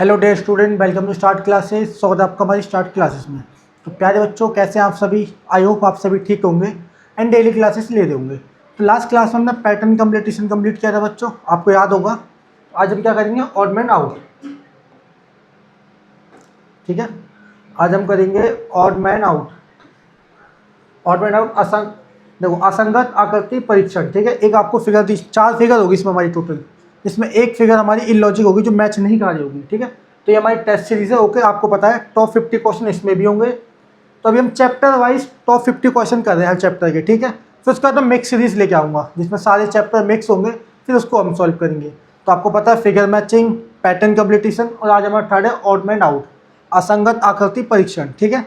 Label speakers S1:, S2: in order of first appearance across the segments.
S1: Hello dear student, welcome to start classes. स्वागत है आपका हमारी स्टार्ट क्लासेस में। तो प्यारे बच्चों, कैसे हैं आप सभी? आई होप आप सभी ठीक होंगे एंड डेली क्लासेस ले रहे होंगे। तो लास्ट क्लास में हमने पैटर्न कंप्लीटेशन कंप्लीट किया था बच्चों, आपको याद होगा। आज हम क्या करेंगे? Odd man out. ठीक है, आज हम करेंगे odd man out. Odd man out देखो, असंगत आकृति परीक्षण। ठीक है, एक आपको फिगर दी, 4 फिगर होगी इसमें हमारी टोटल, जिसमें एक फिगर हमारी इलॉजिक होगी जो मैच नहीं कर रही होगी। ठीक है, तो ये हमारी टेस्ट सीरीज है। ओके, आपको पता है टॉप 50 क्वेश्चन इसमें भी होंगे। तो अभी हम चैप्टर वाइज टॉप 50 क्वेश्चन कर रहे हैं हर चैप्टर के। ठीक है, फिर उसके बाद मैं मिक्स सीरीज लेके आऊँगा जिसमें सारे चैप्टर मिक्स होंगे, फिर उसको हम सॉल्व करेंगे। तो आपको पता है फिगर मैचिंग, पैटर्न कंप्लीटेशन, और आज हमारा थर्ड है ऑड मैन आउट, असंगत आकृति परीक्षण। ठीक है,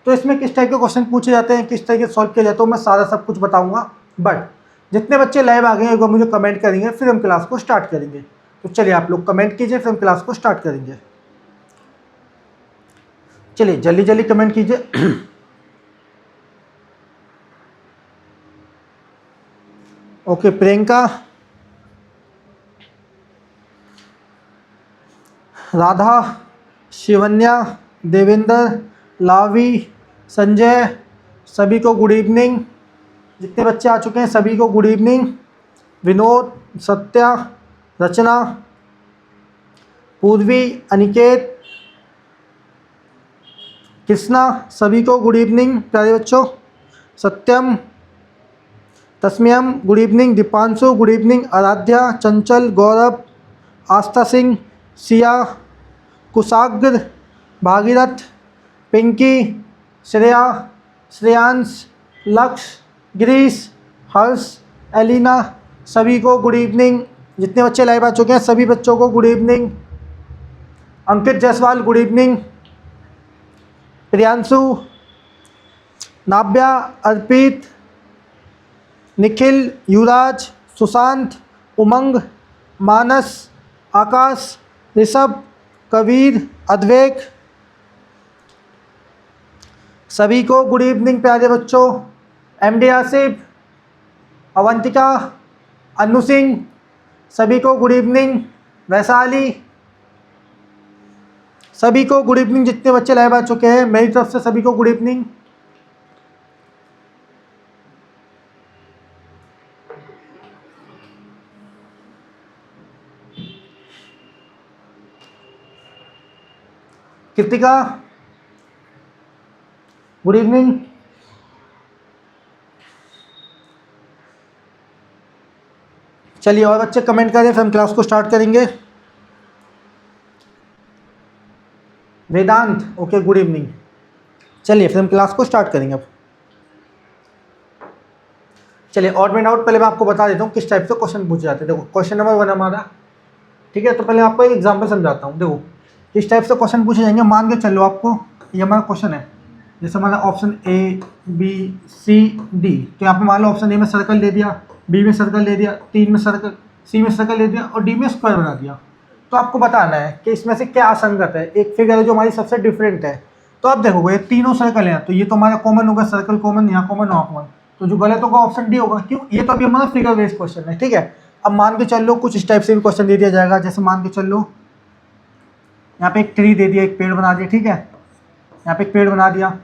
S1: तो इसमें किस टाइप के क्वेश्चन पूछे जाते हैं, किस तरीके से सॉल्व किया जाता है, मैं सारा सब कुछ बताऊंगा। बट जितने बच्चे लाइव आ गए हैं एक बार मुझे कमेंट करेंगे, फिर हम क्लास को स्टार्ट करेंगे। तो चलिए आप लोग कमेंट कीजिए, फिर हम क्लास को स्टार्ट करेंगे। चलिए जल्दी जल्दी कमेंट कीजिए। ओके, प्रियंका, राधा, शिवन्या, देवेंद्र, लावी, संजय, सभी को गुड इवनिंग। जितने बच्चे आ चुके हैं सभी को गुड इवनिंग। विनोद, सत्या, रचना, पूर्वी, अनिकेत, कृष्णा, सभी को गुड इवनिंग प्यारे बच्चों। सत्यम, तस्म्यम good evening. Deepanshu good evening. Aaradhya, Chanchal, Gaurav, आस्था सिंह, सिया, कुशाग्र, भागीरथ, पिंकी, श्रेया, श्रेयांश, लक्ष्य, गिरीश, हर्ष, एलिना, सभी को गुड इवनिंग। जितने बच्चे लाइव आ चुके हैं सभी बच्चों को गुड इवनिंग। अंकित जायसवाल गुड इवनिंग। प्रियांशु, नाव्या, अर्पित, निखिल, युवराज, सुशांत, उमंग, मानस, आकाश, ऋषभ, कबीर, अद्वैक, सभी को गुड इवनिंग प्यारे बच्चों। एमडी आसिफ, अवंतिका, अनु सिंह, सभी को गुड इवनिंग। वैशाली, सभी को गुड इवनिंग। जितने बच्चे लाइव आ चुके हैं मेरी तरफ से सभी को good evening. Kritika, good evening. चलिए और बच्चे कमेंट करें, फिर हम क्लास को स्टार्ट करेंगे। वेदांत, ओके गुड इवनिंग। चलिए फिर हम क्लास को स्टार्ट करेंगे अब। चलिए ऑड मैन आउट पहले मैं आपको बता देता हूँ किस टाइप से क्वेश्चन पूछे जाते हैं। देखो क्वेश्चन नंबर 1 हमारा, ठीक है, तो पहले आपको एक एग्जांपल समझाता हूँ। देखो किस टाइप से क्वेश्चन पूछे जाएंगे। मान के चलो आपको ये हमारा क्वेश्चन है, जैसे हमारा option A B C D, तो यहाँ पे मान लो ऑप्शन ए में सर्कल दे दिया, बी में सर्कल दे दिया, 3 में सर्कल, सी में सर्कल दे दिया और डी में स्क्वायर बना दिया। तो आपको बताना है कि इसमें से क्या असंगत है। एक फिगर है जो हमारी सबसे डिफरेंट है। तो आप देखोगे ये तीनों सर्कल हैं, तो ये तो हमारा कॉमन होगा, सर्कल कॉमन, यहाँ कॉमन, वहाँ कॉमन, तो जो गलत होगा ऑप्शन डी होगा। क्यों? ये तो अभी हमारा फिगर बेस्ड क्वेश्चन है। ठीक है, अब मान के चल लो कुछ इस टाइप से भी क्वेश्चन दे दिया जाएगा। जैसे मान के चल लो यहाँ पे एक ट्री दे दिया, एक पेड़ बना दिया। ठीक है, यहाँ पे एक पेड़ बना दिया,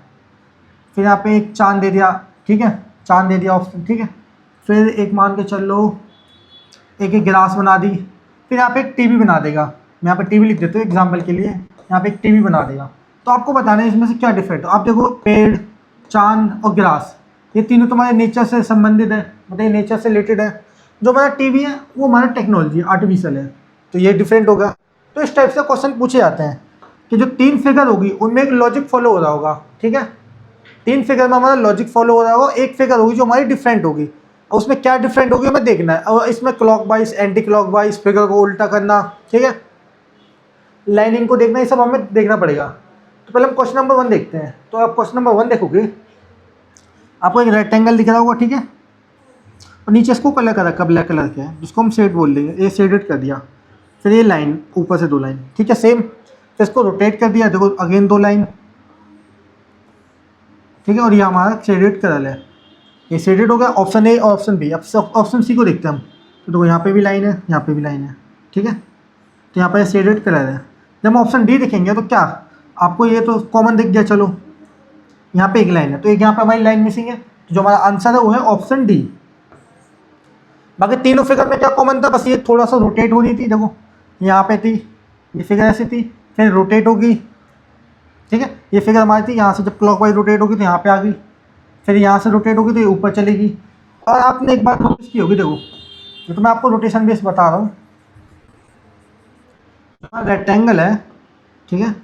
S1: फिर यहाँ पे एक चांद दे दिया। ठीक है, चांद दे दिया ऑप्शन। ठीक है, फिर एक मान के चल लो एक गिलास बना दी, फिर यहाँ पे एक टीवी बना देगा। मैं यहाँ पे टीवी लिख देता हूँ एग्जाम्पल के लिए, यहाँ पे एक टीवी बना देगा। तो आपको बताना है इसमें से क्या डिफरेंट हो। आप देखो पेड़, चांद और गिलास, ये तीनों तुम्हारे नेचर से संबंधित है, मतलब नेचर से रिलेटेड है। जो हमारा टीवी है वो हमारा टेक्नोलॉजी आर्टिफिशियल है, तो ये डिफरेंट होगा। तो इस टाइप से क्वेश्चन पूछे जाते हैं कि जो 3 फिगर होगी उनमें एक लॉजिक फॉलो हो रहा होगा। ठीक है, 3 फिगर में हमारा लॉजिक फॉलो हो रहा होगा, एक फिगर होगी जो हमारी डिफरेंट होगी, और उसमें क्या डिफरेंट होगी हमें देखना है। और इसमें clock wise, anti clock wise, figure को उल्टा करना, ठीक है, लाइनिंग को देखना, ये सब हमें देखना पड़ेगा। तो पहले हम क्वेश्चन नंबर 1 देखते हैं। तो आप क्वेश्चन नंबर 1 देखोगे, आपको एक रेक्टेंगल दिख रहा होगा। ठीक है, और नीचे इसको कलर कर रखा ब्लैक कलर के, जिसको हम शेड बोल देंगे। ये शेडेड कर दिया, फिर ये लाइन ऊपर से 2 लाइन। ठीक है, सेम, फिर इसको रोटेट कर दिया, देखो अगेन 2 लाइन। ठीक है, और ये हमारा शेडेड कलर है, ये शेडेड हो गया ऑप्शन ए और ऑप्शन बी। अब ऑप्शन सी को देखते हैं हम। तो देखो यहाँ पे भी लाइन है, यहाँ पे भी लाइन है। ठीक है, तो यहाँ पर शेडेड कलर है। जब हम ऑप्शन डी देखेंगे तो क्या आपको ये तो कॉमन दिख गया, चलो यहाँ पे एक लाइन है तो एक यहाँ पे हमारी लाइन मिसिंग है, तो जो हमारा आंसर है वो है ऑप्शन डी। बाकी तीनों फिगर में क्या कॉमन था, बस ये थोड़ा सा रोटेट हो रही थी, देखो यहाँ पे थी, ये फिगर ऐसी थी, फिर रोटेट होगी, ठीक है, ये फिगर हमारी थी, यहाँ से जब क्लॉकवाइज रोटेट होगी तो यहाँ पे आ गई, फिर यहाँ से रोटेट होगी तो ये ऊपर चलेगी। और आपने एक बात नोटिस की होगी, देखो ये तो मैं आपको रोटेशन बेस बता रहा हूँ, रेक्टेंगल है, ठीक है,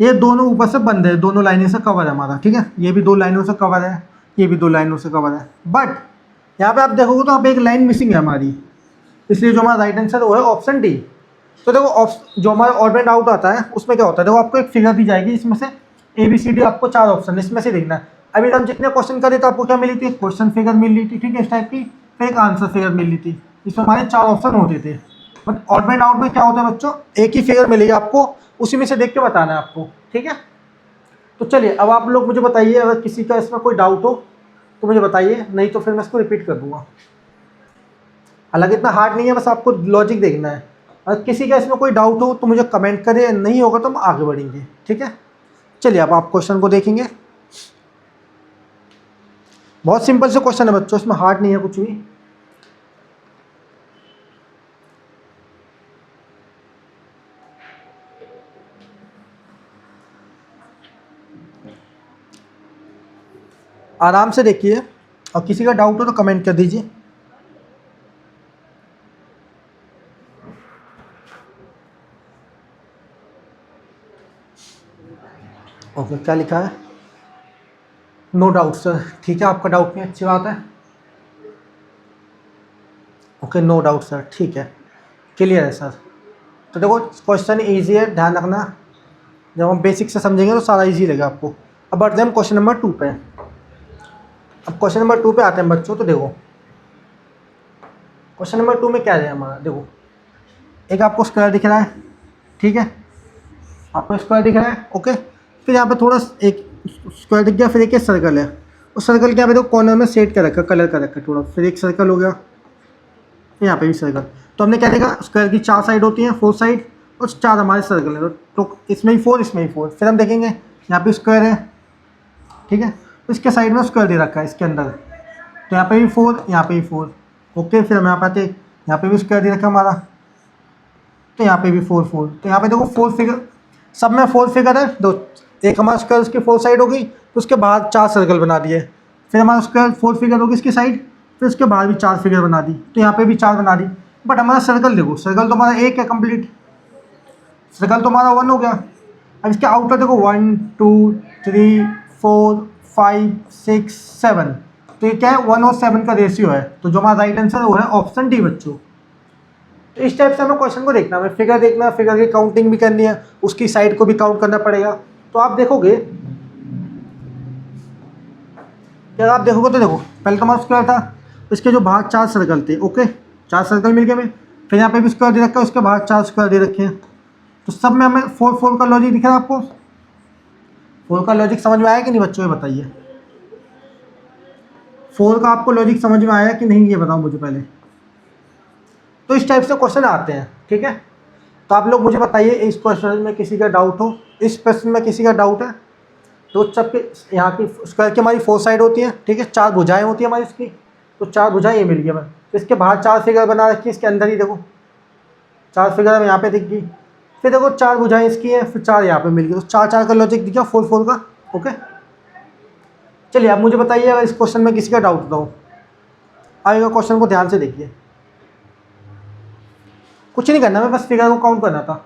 S1: ये दोनों ऊपर से बंद है, दोनों लाइनों से कवर है हमारा, ठीक है, ये भी दो लाइनों से कवर है, ये भी दो लाइनों से कवर है, बट यहाँ पे आप देखोगे तो यहाँ पे एक लाइन मिसिंग है हमारी, इसलिए जो हमारा राइट आंसर वो है ऑप्शन डी। तो देखो जो हमारा ऑड एंड आउट आता है उसमें क्या होता है, देखो आपको एक फिगर दी जाएगी, इसमें से ABCD आपको 4 ऑप्शन इसमें से देखना है। अभी हम जितने क्वेश्चन करे तो आपको क्या मिली थी, क्वेश्चन फिगर मिल रही थी, ठीक है, इस टाइप की, फिर एक आंसर फिगर मिल रही थी, इसमें हमारे 4 ऑप्शन होते थे। बट ऑड एंड आउट में क्या होता है बच्चों, एक ही फिगर मिलेगी आपको, उसी में से देख के बताना है आपको, ठीक है। तो चलिए अब आप लोग मुझे बताइए, अगर किसी का इसमें कोई डाउट हो तो मुझे बताइए, नहीं तो फिर मैं इसको रिपीट कर दूंगा। हालांकि इतना हार्ड नहीं है, बस आपको लॉजिक देखना है। अगर किसी का इसमें कोई डाउट हो तो मुझे कमेंट करें, नहीं होगा तो हम आगे बढ़ेंगे, ठीक है। चलिए अब आप क्वेश्चन को देखेंगे, बहुत सिंपल से क्वेश्चन है बच्चों, इसमें हार्ड नहीं है कुछ भी। आराम से देखिए, और किसी का डाउट हो तो कमेंट कर दीजिए। ओके, क्या लिखा है, नो डाउट सर, ठीक है, आपका डाउट नहीं, अच्छी बात है। ओके, नो डाउट सर, ठीक है, क्लियर है सर। तो देखो क्वेश्चन इजी है, ध्यान रखना, जब हम बेसिक से समझेंगे तो सारा इजी लगेगा आपको। अब बढ़ते हैं हम क्वेश्चन नंबर 2 पे। अब क्वेश्चन नंबर 2 पे आते हैं बच्चों, तो देखो क्वेश्चन नंबर 2 में क्या है हमारा, देखो एक आपको स्क्वायर दिख रहा है, ठीक है, आपको स्क्वायर दिख रहा है, ओके, फिर यहाँ पे थोड़ा एक स्क्वायर दिख गया, फिर एक सर्कल है, उस सर्कल के यहाँ पे देखो कॉर्नर में सेट कर रखा, कलर कर रखा थोड़ा, फिर एक सर्कल हो गया, यहाँ पे भी सर्कल। तो हमने क्या देखा, स्क्वायर की 4 साइड होती हैं, 4 साइड, और 4 हमारे सर्कल है, तो इसमें ही 4, इसमें ही 4। फिर हम देखेंगे यहाँ पे स्क्वायर है, ठीक है, तो इसके साइड में स्क्वायर दे रखा है इसके अंदर, तो यहाँ पे भी 4, यहाँ पे भी 4, ओके। फिर हम यहाँ पे आते, यहाँ पे भी स्क्वायर दे रखा हमारा, तो यहाँ पे भी 4 4। तो यहाँ पे देखो 4 फिगर, सब में 4 फिगर है, दो एक हमारा स्क्वायर उसकी 4 साइड होगी, तो उसके बाद 4 सर्कल बना दिए, फिर हमारा स्क्वायर 4 फिगर होगी इसकी साइड, फिर उसके बाद भी 4 फिगर बना दी, तो यहाँ पे भी 4 बना दी। बट हमारा सर्कल देखो, सर्कल तो हमारा एक है कंप्लीट, सर्कल तो हमारा 1 हो गया। अब इसके आउटर देखो 1 2 3 4 5 6 7, तो ये क्या है, 1 और 7 का रेशियो है, तो जो हमारा राइट आंसर वो है ऑप्शन डी बच्चों। तो इस टाइप से हमें क्वेश्चन को देखना है, हमें फिगर देखना है, फिगर की काउंटिंग भी करनी है, उसकी साइड को भी काउंट करना पड़ेगा। तो आप देखोगे, अगर आप देखोगे तो देखो पहले तो हमारा स्क्वायर था, इसके जो बाहर 4 सर्कल थे, ओके, 4 सर्कल मिल गए हमें, फिर यहाँ पे भी स्क्वायर दे रखा है, उसके बाहर 4 स्क्वायर दे रखे हैं, तो सब में हमें 4 4 का लॉजिक दिख रहा है आपको। 4 का लॉजिक समझ में आया कि नहीं बच्चों, ये बताइए, 4 का आपको लॉजिक समझ में आया कि नहीं, ये बताओ मुझे पहले। तो इस टाइप से क्वेश्चन आते हैं, ठीक है। तो आप लोग मुझे बताइए, इस क्वेश्चन में किसी का डाउट हो, इस प्रश्न में किसी का डाउट है तो सबके यहाँ की स्क्वायर की हमारी 4 साइड होती है, ठीक है, 4 भुजाएं होती है हमारी इसकी, तो 4 भुजाएं ये मिल गई हमें, तो इसके बाहर 4 फिगर बना रखी है, इसके अंदर ही देखो 4 फिगर हमें यहाँ पे दिख गई, फिर देखो 4 भुजाएं इसकी हैं, फिर 4 यहाँ पे मिल गई, तो 4 4 का लॉजिक दिख गया, 4 4 का, ओके। चलिए आप मुझे बताइए, अगर इस क्वेश्चन में किसी का डाउट होता हो, आएगा क्वेश्चन को ध्यान से देखिए, कुछ नहीं करना, मैं बस फिगर को काउंट करना था।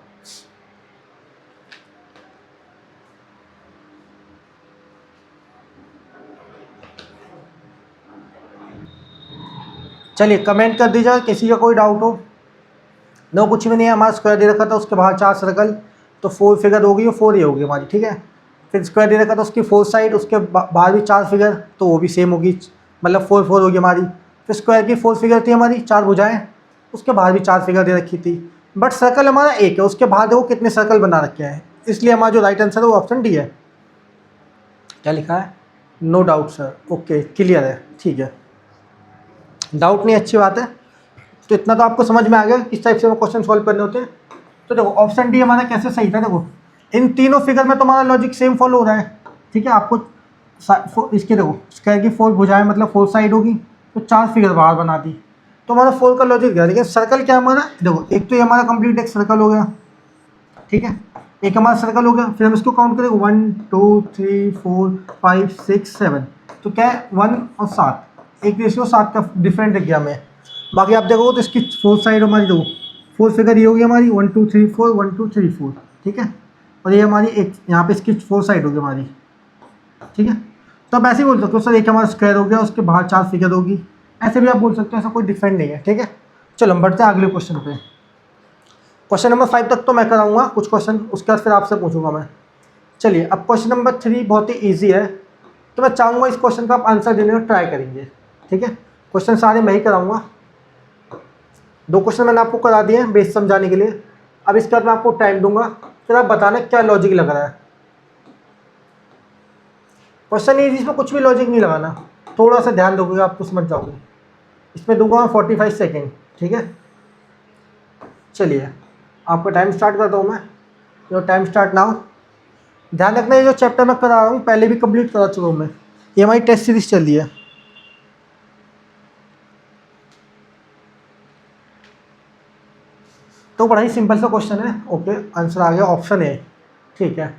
S1: चलिए कमेंट कर दीजिए किसी का कोई डाउट हो। नो, कुछ भी नहीं है, हमारा स्क्वायर दे रखा था, उसके बाहर 4 सर्कल, तो 4 फिगर होगी, वो 4 ही होगी हमारी, ठीक है। फिर स्क्वायर दे रखा था, उसकी 4 साइड, उसके बाहर भी 4 फिगर, तो वो भी सेम होगी, मतलब 4 4 होगी हमारी। फिर स्क्वायर की 4 फिगर थी हमारी, 4 भुजाएं, उसके बाहर भी 4 फिगर दे रखी थी, बट सर्कल हमारा एक है, उसके बाहर देखो कितने सर्कल बना रखे हैं, इसलिए हमारा जो राइट आंसर है वो ऑप्शन डी है। क्या लिखा है, no doubt sir, okay, clear है, ठीक है, डाउट नहीं, अच्छी बात है। तो इतना तो आपको समझ में आ गया किस टाइप से क्वेश्चन सॉल्व करने होते हैं। तो देखो ऑप्शन डी हमारा कैसे सही था, देखो इन तीनों फिगर में तुम्हारा लॉजिक सेम फॉलो हो रहा है, ठीक है। आपको इसके देखो स्क्वायर की 4 भुजाएं मतलब 4 साइड होगी, तो 4 फिगर बाहर बना दी, तो हमारा 4 का लॉजिक गया। लेकिन सर्कल क्या है हमारा, देखो एक तो ये हमारा कंप्लीट एक सर्कल हो गया, ठीक है, एक हमारा सर्कल हो गया। फिर हम इसको काउंट करेंगे 1 2 3 4 5 6 7, तो क्या है 1 और 7, एक रेशियो 7 का डिफरेंट दिख गया हमें। बाकी आप देखो तो इसकी 4 साइड हमारी देखो 4 फिगर ये होगी हमारी 1 2 3 4 1 2 3 4, ठीक है, और ये हमारी एक यहाँ पे इसकी 4 साइड होगी हमारी, ठीक है। तो आप ऐसे ही बोल सकते हो सर एक हमारा स्क्वायर हो गया, उसके बाहर 4 फिगर होगी, ऐसे भी आप बोल सकते हो, ऐसा कोई डिफरेंट नहीं है, ठीक है। चलो हम बढ़ते हैं अगले क्वेश्चन पे। क्वेश्चन नंबर 5 तक तो मैं कराऊंगा कुछ क्वेश्चन, उसके बाद फिर आपसे पूछूंगा मैं। चलिए अब क्वेश्चन नंबर 3 बहुत ही ईजी है, तो मैं चाहूँगा इस क्वेश्चन का आप आंसर देने का ट्राई करेंगे, ठीक है। क्वेश्चन सारे मैं ही कराऊंगा, 2 क्वेश्चन मैंने आपको करा दिए हैं बेस समझाने के लिए। अब इसके बाद मैं आपको टाइम दूंगा, फिर आप बताना क्या लॉजिक लग रहा है। क्वेश्चन ईजी, इसमें कुछ भी लॉजिक नहीं लगाना, थोड़ा सा ध्यान दोगे आप तो समझ जाओगे। इसमें दूंगा मैं 45 सेकेंड, ठीक है। चलिए आपका टाइम स्टार्ट करता हूँ मैं, जो टाइम स्टार्ट नाउ। ध्यान रखना ये जो चैप्टर मैं करा रहा हूँ पहले भी कंप्लीट करा चुका हूँ मैं, ये हमारी टेस्ट सीरीज चल रही है। तो बड़ा ही सिंपल सा क्वेश्चन है, ओके आंसर आ गया ऑप्शन ए, ठीक है।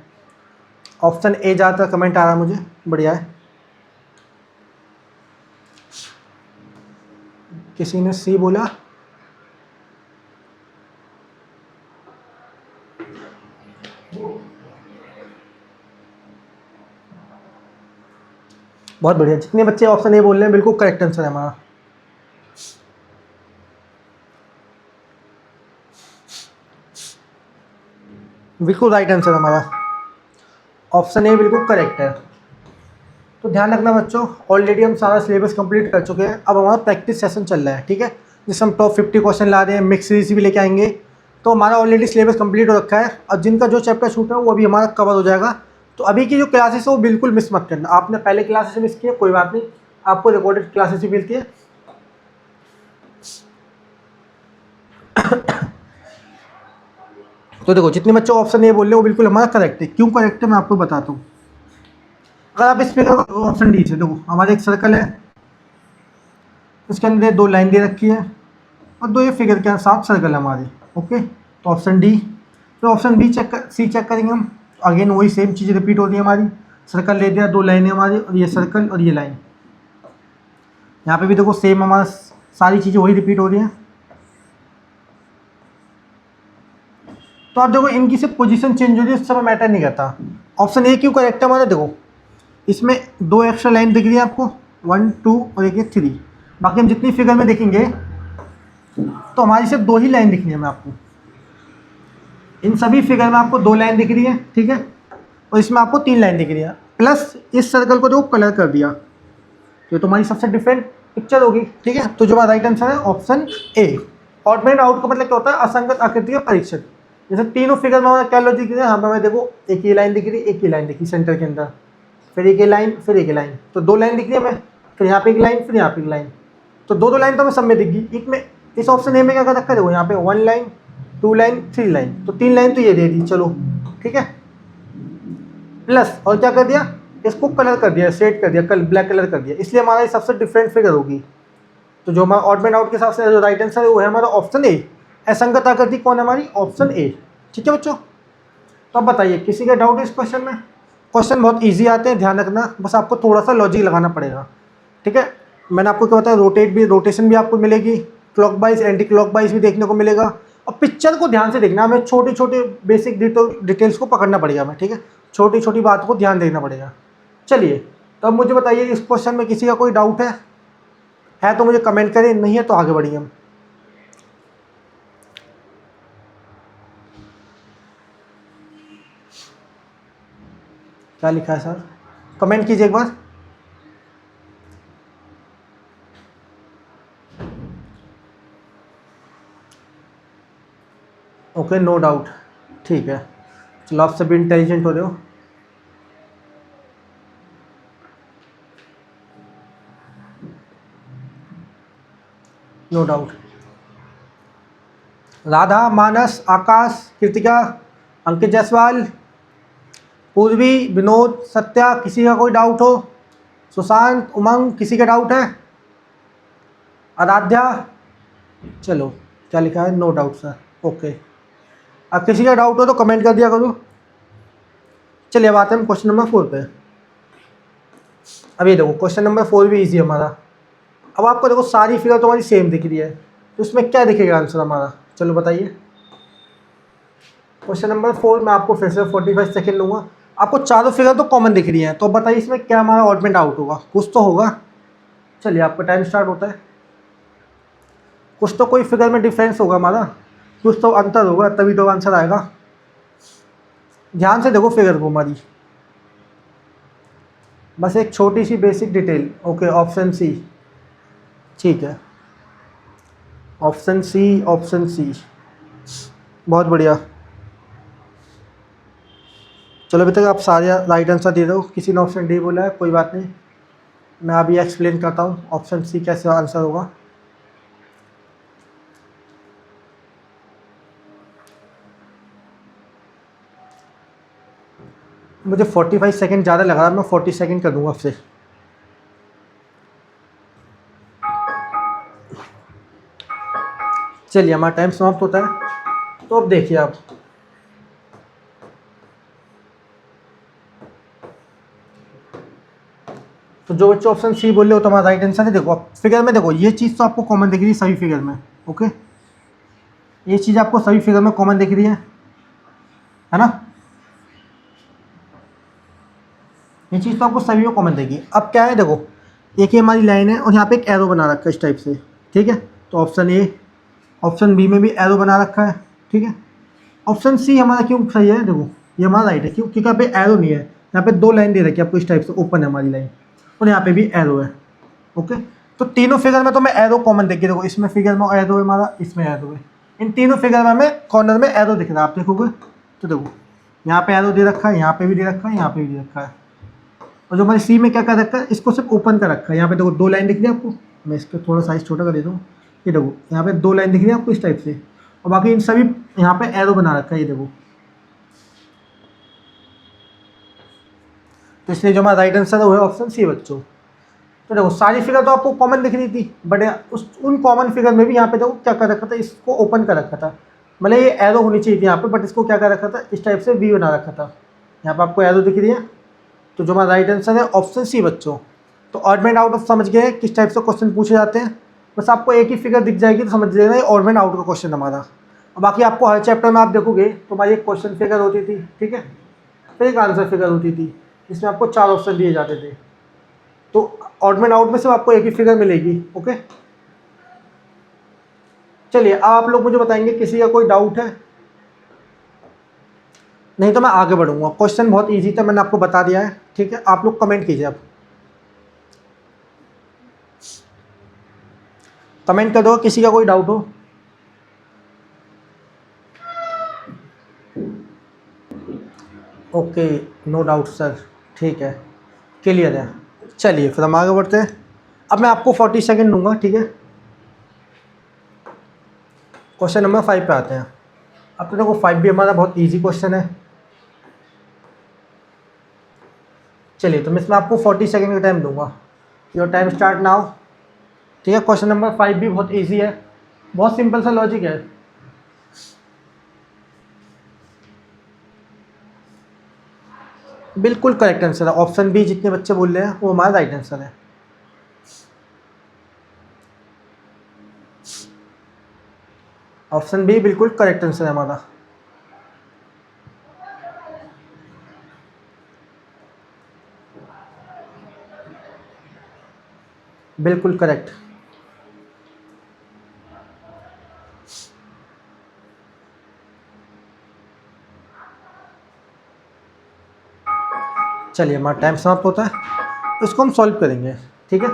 S1: ऑप्शन ए ज़्यादातर कमेंट आ रहा है मुझे, बढ़िया है। किसी ने सी बोला, बहुत बढ़िया, जितने बच्चे ऑप्शन ए बोल रहे हैं बिल्कुल करेक्ट आंसर है हमारा। बिल्कुल राइट आंसर हमारा, ऑप्शन ए बिल्कुल करेक्ट है। तो ध्यान रखना बच्चों, ऑलरेडी हम सारा सिलेबस कंप्लीट कर चुके हैं, अब हमारा प्रैक्टिस सेशन चल रहा है, ठीक है, जिससे हम टॉप 50 क्वेश्चन ला रहे हैं, मिक्स सीरीज भी लेके आएंगे। तो हमारा ऑलरेडी सिलेबस कंप्लीट हो रखा है, और जिनका जो चैप्टर छूटा है वो अभी हमारा कवर हो जाएगा। तो अभी की जो क्लासेस है वो बिल्कुल मिस मत करना, आपने पहले क्लासेस मिस किए कोई बात नहीं, आपको रिकॉर्डेड क्लासेस भी मिलती है। तो देखो जितने बच्चे ऑप्शन ए बोल रहे हैं वो बिल्कुल हमारा करेक्ट है, क्यों करेक्ट है मैं आपको बताता हूँ। अगर आप इस पे ऑप्शन डी से देखो, हमारा एक सर्कल है, उसके अंदर 2 लाइन दे रखी है, और 2 ये फिगर के साथ सर्कल है हमारे, ओके। तो ऑप्शन डी, तो ऑप्शन बी चेक कर, सी चेक करेंगे हम, अगेन वही सेम चीज़ रिपीट हो रही है हमारी, सर्कल ले दिया, 2 लाइनें हमारी, और ये सर्कल और ये लाइन, यहाँ पे भी देखो सेम हमारा सारी चीज़ें वही रिपीट हो रही हैं। तो आप देखो इनकी सिर्फ पोजीशन चेंज हो रही है, उस समय मैटर नहीं करता। ऑप्शन ए क्यों करेक्ट है हमारा, देखो इसमें 2 एक्स्ट्रा लाइन दिख रही है आपको, 1 2 और एक 3, बाकी हम जितनी फिगर में देखेंगे तो हमारी सिर्फ 2 ही लाइन दिख रही है। मैं आपको इन सभी फिगर में आपको 2 लाइन दिख रही है, ठीक है, और इसमें आपको 3 लाइन दिख रही है, प्लस इस सर्कल को देखो कलर कर दिया, तो तुम्हारी सबसे डिफरेंट पिक्चर होगी, ठीक है। तो जो हमारा राइट आंसर है ऑप्शन ए। ऑड में आउट का मतलब क्या होता है, असंगत आकृति का परीक्षण। जैसे तीनों फिगर में हमारा क्या लॉजिक है, हाँ हमें देखो एक ही लाइन दिख रही, एक ही लाइन दिखी सेंटर के अंदर, फिर एक ही लाइन, फिर एक ही लाइन, तो 2 लाइन दिख रही है हमें, फिर यहाँ पे एक लाइन, फिर यहाँ पे एक लाइन, तो 2 लाइन तो हमें सब में दिख गई। एक में इस ऑप्शन ए में क्या कर रखा है, देखो यहाँ पे 1 लाइन 2 लाइन 3 लाइन, तो 3 लाइन तो ये दे दी, चलो ठीक है, प्लस और क्या कर दिया, इसको कलर कर दिया, शेड कर दिया, ब्लैक कलर कर दिया, इसलिए हमारा सबसे डिफरेंट फिगर होगी। तो जो हमारा ऑड में आउट के हिसाब से जो राइट आंसर है वो है हमारा ऑप्शन ए, असंगत आकृति कौन है हमारी, ऑप्शन ए, ठीक है बच्चों। तो अब बताइए किसी का डाउट है इस क्वेश्चन में। क्वेश्चन बहुत इजी आते हैं, ध्यान रखना, बस आपको थोड़ा सा लॉजिक लगाना पड़ेगा, ठीक है। मैंने आपको क्या बताया, रोटेशन भी आपको मिलेगी, clock wise anti clock wise भी देखने को मिलेगा, और पिक्चर को ध्यान से देखना, हमें छोटे छोटे बेसिक डिटेल्स को पकड़ना पड़ेगा हमें, ठीक है, छोटी छोटी बात को ध्यान देना पड़ेगा। चलिए तो अब मुझे बताइए इस क्वेश्चन में किसी का कोई डाउट है तो मुझे कमेंट करें, नहीं है तो आगे बढ़िए हम। क्या लिखा है सर, कमेंट कीजिए एक बार। ओके नो डाउट, ठीक है, चलो आप सभी इंटेलिजेंट हो रहे हो। नो डाउट, राधा, मानस, आकाश, कृतिका, अंकित जायसवाल, पूर्वी, विनोद, सत्या, किसी का कोई डाउट हो? सुशांत, उमंग, किसी का डाउट है? आराध्या, चलो क्या लिखा है, नो डाउट सर, ओके। अब किसी का डाउट हो तो कमेंट कर दिया करो। चलिए अब आते हैं हम क्वेश्चन नंबर 4 पे। अब ये देखो क्वेश्चन नंबर 4 भी इजी है हमारा। अब आपको देखो सारी फिगर तुम्हारी सेम दिख रही है, तो इसमें क्या दिखेगा आंसर हमारा, चलो बताइए। क्वेश्चन नंबर 4 में आपको फिर से 45 सेकेंड लूँगा। आपको चारों फिगर तो कॉमन दिख रही हैं, तो बताइए इसमें क्या हमारा ऑडमेंट आउट होगा, कुछ तो होगा। चलिए आपका टाइम स्टार्ट होता है। कुछ तो कोई फिगर में डिफरेंस होगा हमारा, कुछ तो अंतर होगा, तभी तो आंसर आएगा। ध्यान से देखो फिगर को हमारी, बस एक छोटी सी basic detail. Okay option C, ठीक है, ऑप्शन सी, ऑप्शन सी, बहुत बढ़िया। चलो अभी तक आप सारे राइट आंसर दे दो, किसी ने ऑप्शन डी बोला है, कोई बात नहीं, मैं अभी एक्सप्लेन करता हूँ ऑप्शन सी कैसे आंसर होगा। मुझे 45 सेकंड ज़्यादा लग रहा है, मैं 40 सेकंड कर दूंगा आपसे। चलिए हमारा टाइम समाप्त होता है। तो अब देखिए आप, तो जो बच्चे ऑप्शन सी बोल रहे हो तो हमारा राइट आंसर है। देखो आप फिगर में देखो, ये चीज़ तो आपको कॉमन दिख रही है सभी फिगर में। ओके, ये चीज़ आपको सभी फिगर में कॉमन दिख रही है ना, ये चीज़ तो आपको सभी में कॉमन देगी। अब क्या है देखो, एक ही हमारी लाइन है और यहाँ पे एक एरो बना रखा है इस टाइप से, ठीक है। तो ऑप्शन ए, ऑप्शन बी में भी एरो बना रखा है, ठीक है। ऑप्शन सी हमारा क्यों सही है, देखो ये हमारा राइट है, क्यों, क्योंकि यहाँ पे एरो नहीं है, यहाँ पे दो लाइन दे रखी है आपको इस टाइप से, ओपन है हमारी लाइन, और यहाँ पे भी एरो है। ओके, तो तीनों फिगर में तो मैं एरो कॉमन देखिए, देखो इसमें फिगर में एरो है हमारा, इसमें एरो है, इन तीनों फिगर में हमें कॉर्नर में एरो दिख रहा है, आप देखोगे तो देखो यहाँ पे एरो दे रखा है, यहाँ पे भी दे रखा है, यहाँ पे भी दे रखा है। और जो हमारी सी में क्या कर रखा है, इसको सिर्फ ओपन कर रखा है। यहाँ पे देखो दो लाइन दिख रही है आपको, मैं इसको थोड़ा साइज छोटा कर देता हूँ, ये देखो यहाँ पे दो लाइन दिख रही है आपको इस टाइप से, और बाकी इन सभी यहाँ पे एरो बना रखा है, ये देखो। तो इसलिए जो हमारा राइट आंसर है वो है ऑप्शन सी बच्चों। तो देखो सारी फिगर तो आपको कॉमन दिख रही थी, बट उस उन कॉमन फिगर में भी यहाँ पे देखो क्या कर रखा था, इसको ओपन कर रखा था, मतलब ये एरो होनी चाहिए थी यहाँ पे, बट इसको क्या कर रखा था, इस टाइप से वी बना रखा था। यहाँ पे आपको एरो दिख रही है, तो जो हमारा राइट आंसर है ऑप्शन सी बच्चों। तो ऑडमेंट आउट ऑफ समझ गए किस टाइप से क्वेश्चन पूछे जाते हैं। बस आपको एक ही फिगर दिख जाएगी तो समझ लेना ये ऑडमेंट आउट का क्वेश्चन हमारा। और बाकी आपको हर चैप्टर में आप देखोगे तो हमारी एक क्वेश्चन फिगर होती थी, ठीक है, फिर एक आंसर फिगर होती थी, जिसमें आपको 4 ऑप्शन दिए जाते थे। तो ऑडमेंट आउट में सिर्फ आपको एक ही फिगर मिलेगी। ओके, चलिए अब आप लोग मुझे बताएंगे किसी का कोई डाउट है, नहीं तो मैं आगे बढ़ूंगा। क्वेश्चन बहुत इजी था, मैंने आपको बता दिया है, ठीक है। आप लोग कमेंट कीजिए, आप कमेंट कर दो किसी का कोई डाउट हो। ओके, नो डाउट सर, ठीक है, क्लियर है। चलिए फिर हम आगे बढ़ते हैं। अब मैं आपको 40 सेकंड दूंगा, ठीक है। क्वेश्चन नंबर 5 पे आते हैं। अब तो देखो 5 भी हमारा बहुत इजी क्वेश्चन है। चलिए तो मैं इसमें आपको 40 सेकंड का टाइम दूंगा। योर टाइम स्टार्ट नाउ, ठीक है। क्वेश्चन नंबर 5 भी बहुत इजी है, बहुत सिंपल सा लॉजिक है। बिल्कुल करेक्ट आंसर है ऑप्शन बी, जितने बच्चे बोल रहे हैं वो हमारा राइट आंसर है। ऑप्शन बी बिल्कुल करेक्ट आंसर है हमारा। बिल्कुल करेक्ट। चलिए हमारा टाइम समाप्त होता है, तो इसको हम सॉल्व करेंगे, ठीक है।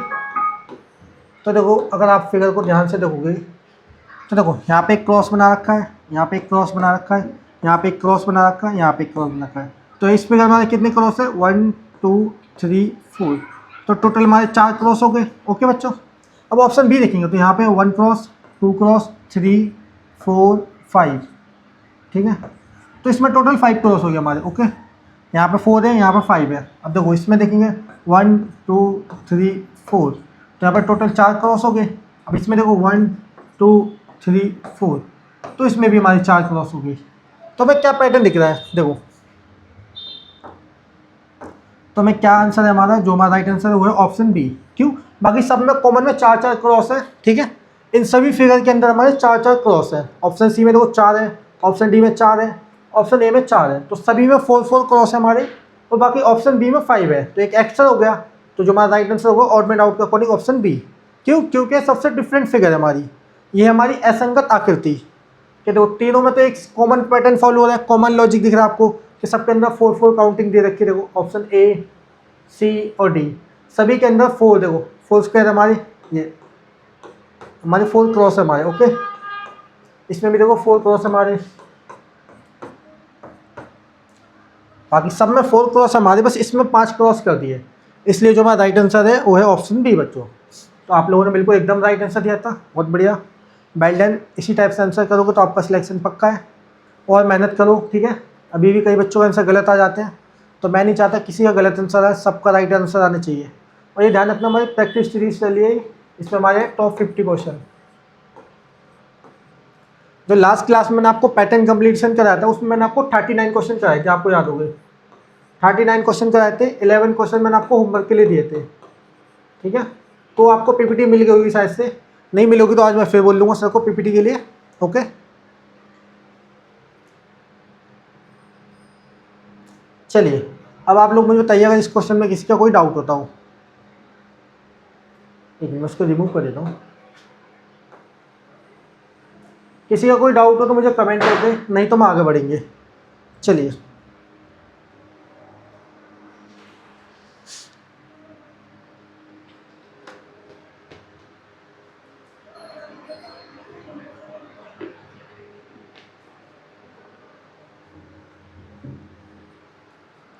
S1: तो देखो अगर आप फिगर को ध्यान से देखोगे तो देखो यहाँ पे एक क्रॉस बना रखा है, यहाँ पे एक क्रॉस बना रखा है, यहाँ पे एक क्रॉस बना रखा है, यहाँ पे एक क्रॉस बना रखा है। तो इस फिगर में हमारे कितने क्रॉस है, 1 2 3 4, तो टोटल हमारे 4 क्रॉस हो गए। ओके बच्चों, अब ऑप्शन बी देखेंगे तो यहाँ पे 1 क्रॉस, 2 क्रॉस, 3 4 5, ठीक है। तो इसमें टोटल 5 क्रॉस हो गया हमारे, ओके। यहाँ पे 4 है, यहाँ पे 5 है। अब देखो इसमें देखेंगे 1 2 3 4, तो यहाँ पे टोटल 4 क्रॉस हो गए। अब इसमें देखो 1 2 3 4, तो इसमें भी हमारी 4 क्रॉस हो गई। तो हमें क्या पैटर्न दिख रहा है, देखो तो हमें क्या आंसर है हमारा, जो हमारा राइट आंसर है वो है ऑप्शन बी। क्यों, बाकी सब में कॉमन में 4 क्रॉस है, ठीक है। इन सभी फिगर के अंदर हमारे 4 क्रॉस है। ऑप्शन सी में देखो 4 है, ऑप्शन डी में 4 है, ऑप्शन ए में 4 है, तो सभी में 4 क्रॉस है हमारे। और बाकी ऑप्शन बी में 5 है, तो एक एक्स्ट्रा हो गया। तो जो हमारा राइट आंसर होगा ऑड में आउट के अकॉर्डिंग ऑप्शन बी। क्यों, क्योंकि सबसे डिफरेंट फिगर है हमारी, ये हमारी असंगत आकृति कि देखो तीनों में तो एक कॉमन पैटर्न फॉलो हो रहा है, कॉमन लॉजिक दिख रहा है आपको कि सबके अंदर 4 काउंटिंग दे रखी है। देखो ऑप्शन ए सी और डी सभी के अंदर 4, देखो 4 स्क्वायर हमारी, ये हमारे 4 क्रॉस है हमारे, ओके। इसमें भी देखो 4 क्रॉस हमारे, बाकी सब में 4 क्रॉस हमारे, बस इसमें 5 क्रॉस कर दिए, इसलिए जो हमारा राइट आंसर है वो है ऑप्शन बी बच्चों। तो आप लोगों ने बिल्कुल एकदम राइट आंसर दिया था, बहुत बढ़िया, वेल डन। इसी टाइप से आंसर करोगे तो आपका सिलेक्शन पक्का है। और मेहनत करो, ठीक है। अभी भी कई बच्चों का आंसर गलत आ जाते हैं, तो मैं नहीं चाहता किसी का गलत आंसर आए, सबका राइट आंसर आना चाहिए। और ये ध्यान रखना हमारी प्रैक्टिस सीरीज के लिए इसमें हमारे टॉप 50 क्वेश्चन, जो लास्ट क्लास में मैंने आपको पैटर्न कंप्लीशन कराया था उसमें मैंने आपको 39 क्वेश्चन कराए थे, आपको याद हो गए। 39 क्वेश्चन कराए थे, 11 क्वेश्चन मैंने आपको होमवर्क के लिए दिए थे, ठीक है। तो आपको पीपीटी मिल गई होगी शायद से, नहीं मिलोगी तो आज मैं फिर बोल लूँगा सर को पीपीटी के लिए, ओके। चलिए अब आप लोग मुझे बताइए अगर इस क्वेश्चन में किसी का कोई डाउट होता हो। एक मिनट, मैं उसको रिमूव कर देता हूँ। किसी का कोई डाउट हो तो मुझे कमेंट कर दे, नहीं तो हम आगे बढ़ेंगे। चलिए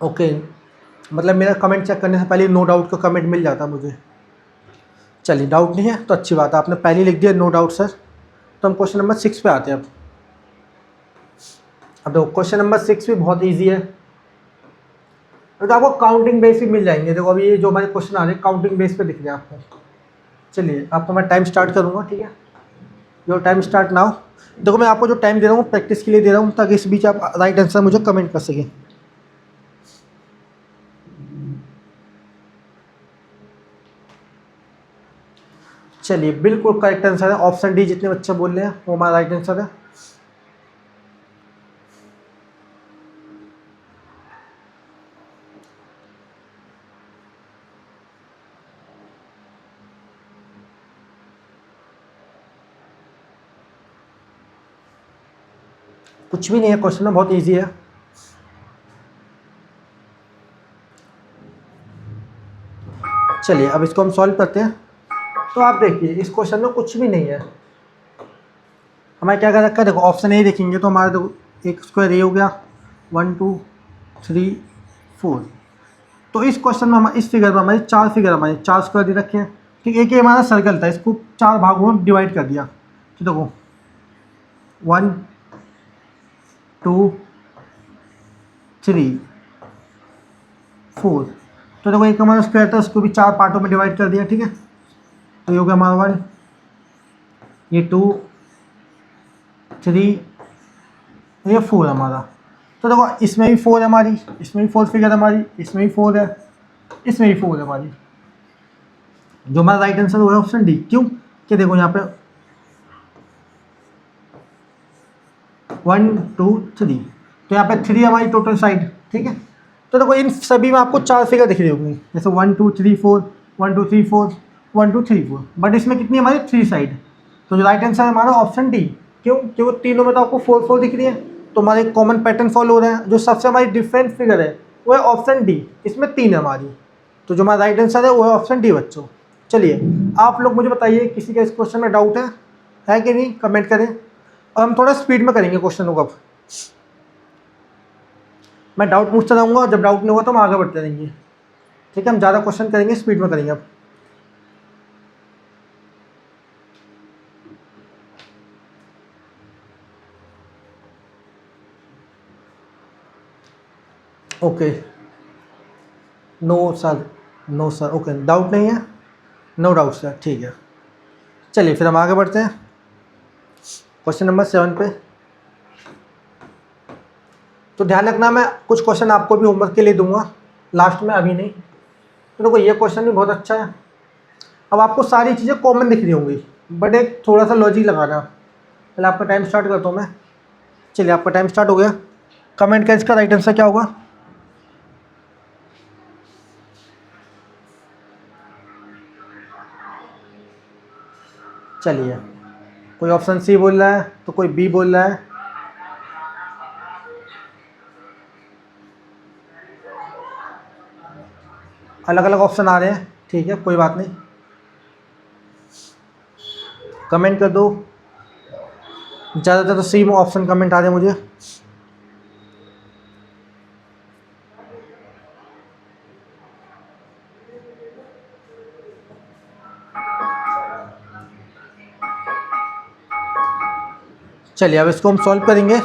S1: ओके, मतलब मेरा कमेंट चेक करने से पहले नो डाउट का कमेंट मिल जाता मुझे। चलिए डाउट नहीं है तो अच्छी बात है, आपने पहले लिख दिया नो डाउट सर। तो हम क्वेश्चन नंबर 6 पे आते हैं। अब देखो क्वेश्चन नंबर 6 भी बहुत ईजी है, तो आपको काउंटिंग बेस भी मिल जाएंगे। देखो अभी ये जो हमारे क्वेश्चन आ रहे हैं काउंटिंग बेस पे दिख रहे हैं आपको। चलिए आपको मैं टाइम स्टार्ट करूँगा, ठीक है। जो टाइम स्टार्ट नाउ। देखो मैं आपको जो टाइम दे रहा हूँ प्रैक्टिस के लिए दे रहा हूँ, ताकि इस बीच आप राइट आंसर मुझे कमेंट कर सकें। चलिए बिल्कुल करेक्ट आंसर है ऑप्शन डी, जितने बच्चे बोल रहे हैं वो हमारा राइट आंसर है। कुछ भी नहीं है क्वेश्चन में, बहुत इजी है। चलिए अब इसको हम सॉल्व करते हैं। तो आप देखिए इस क्वेश्चन में कुछ भी नहीं है, हमें क्या कर रखा है, देखो ऑप्शन ए देखेंगे तो हमारा देखो एक स्क्वायर ए हो गया, 1 2 3 4। तो इस क्वेश्चन में हम इस फिगर में हमारी 4 फिगर हमारे 4 स्क्वायर दे रखे हैं, ठीक है। एक ये हमारा सर्कल था, इसको 4 भागों में डिवाइड कर दिया। तो देखो 1 2 3 4, तो देखो एक हमारा स्क्वायर था उसको भी 4 पार्टों में डिवाइड कर दिया, ठीक है। तो ये हो गया हमारा 1, ये 2 3, ये 4 हमारा। तो देखो इसमें भी 4 है हमारी, इसमें भी 4 फिगर हमारी, इसमें भी 4 है, इसमें भी 4 है हमारी। जो हमारा राइट आंसर हुआ है ऑप्शन डी। क्यों, कि देखो यहाँ पे 1 2 3, तो यहाँ पे 3 हमारी टोटल साइड, ठीक है। तो देखो इन सभी में आपको 4 फिगर दिख रही होंगी, जैसे 1 2 3 4, 1 2 3 4, 1 2 3 4, बट इसमें कितनी हमारी 3 साइड। तो जो राइट आंसर है हमारा ऑप्शन डी। क्यों, क्योंकि तीनों में तो आपको 4 4 दिख रही है, तो हमारे कॉमन पैटर्न फॉलो हो रहे हैं। जो सबसे हमारी डिफरेंट फिगर है वो है ऑप्शन डी, इसमें 3 है हमारी। तो जो हमारा राइट आंसर है वो है ऑप्शन डी बच्चों। चलिए आप लोग मुझे बताइए किसी का इस क्वेश्चन में डाउट है कि नहीं, कमेंट करें। और हम थोड़ा स्पीड में करेंगे क्वेश्चनों को। अब मैं डाउट पूछता रहूँगा और जब डाउट नहीं होगा तो हम आगे बढ़ते रहेंगे, ठीक है। हम ज़्यादा क्वेश्चन करेंगे, स्पीड में करेंगे। अब okay, no sir, no sir, okay, doubt नहीं है, नो डाउट सर, ठीक है। चलिए फिर हम आगे बढ़ते हैं क्वेश्चन नंबर 7 पे। तो ध्यान रखना, मैं कुछ क्वेश्चन आपको भी होमवर्क के लिए दूंगा लास्ट में, अभी नहीं। तो देखो ये क्वेश्चन भी बहुत अच्छा है। अब आपको सारी चीज़ें कॉमन दिख रही होंगी, बट एक थोड़ा सा लॉजिक लगाना। पहले आपका टाइम स्टार्ट करता हूँ मैं। चलिए आपका टाइम स्टार्ट हो गया। कमेंट का इसका राइट आंसर क्या होगा? चलिए, कोई ऑप्शन सी बोल रहा है तो कोई बी बोल रहा है। अलग अलग ऑप्शन आ रहे हैं, ठीक है, कोई बात नहीं, कमेंट कर दो। ज़्यादातर तो सी में ऑप्शन कमेंट आ रहे हैं मुझे। चलिए अब इसको हम सॉल्व करेंगे।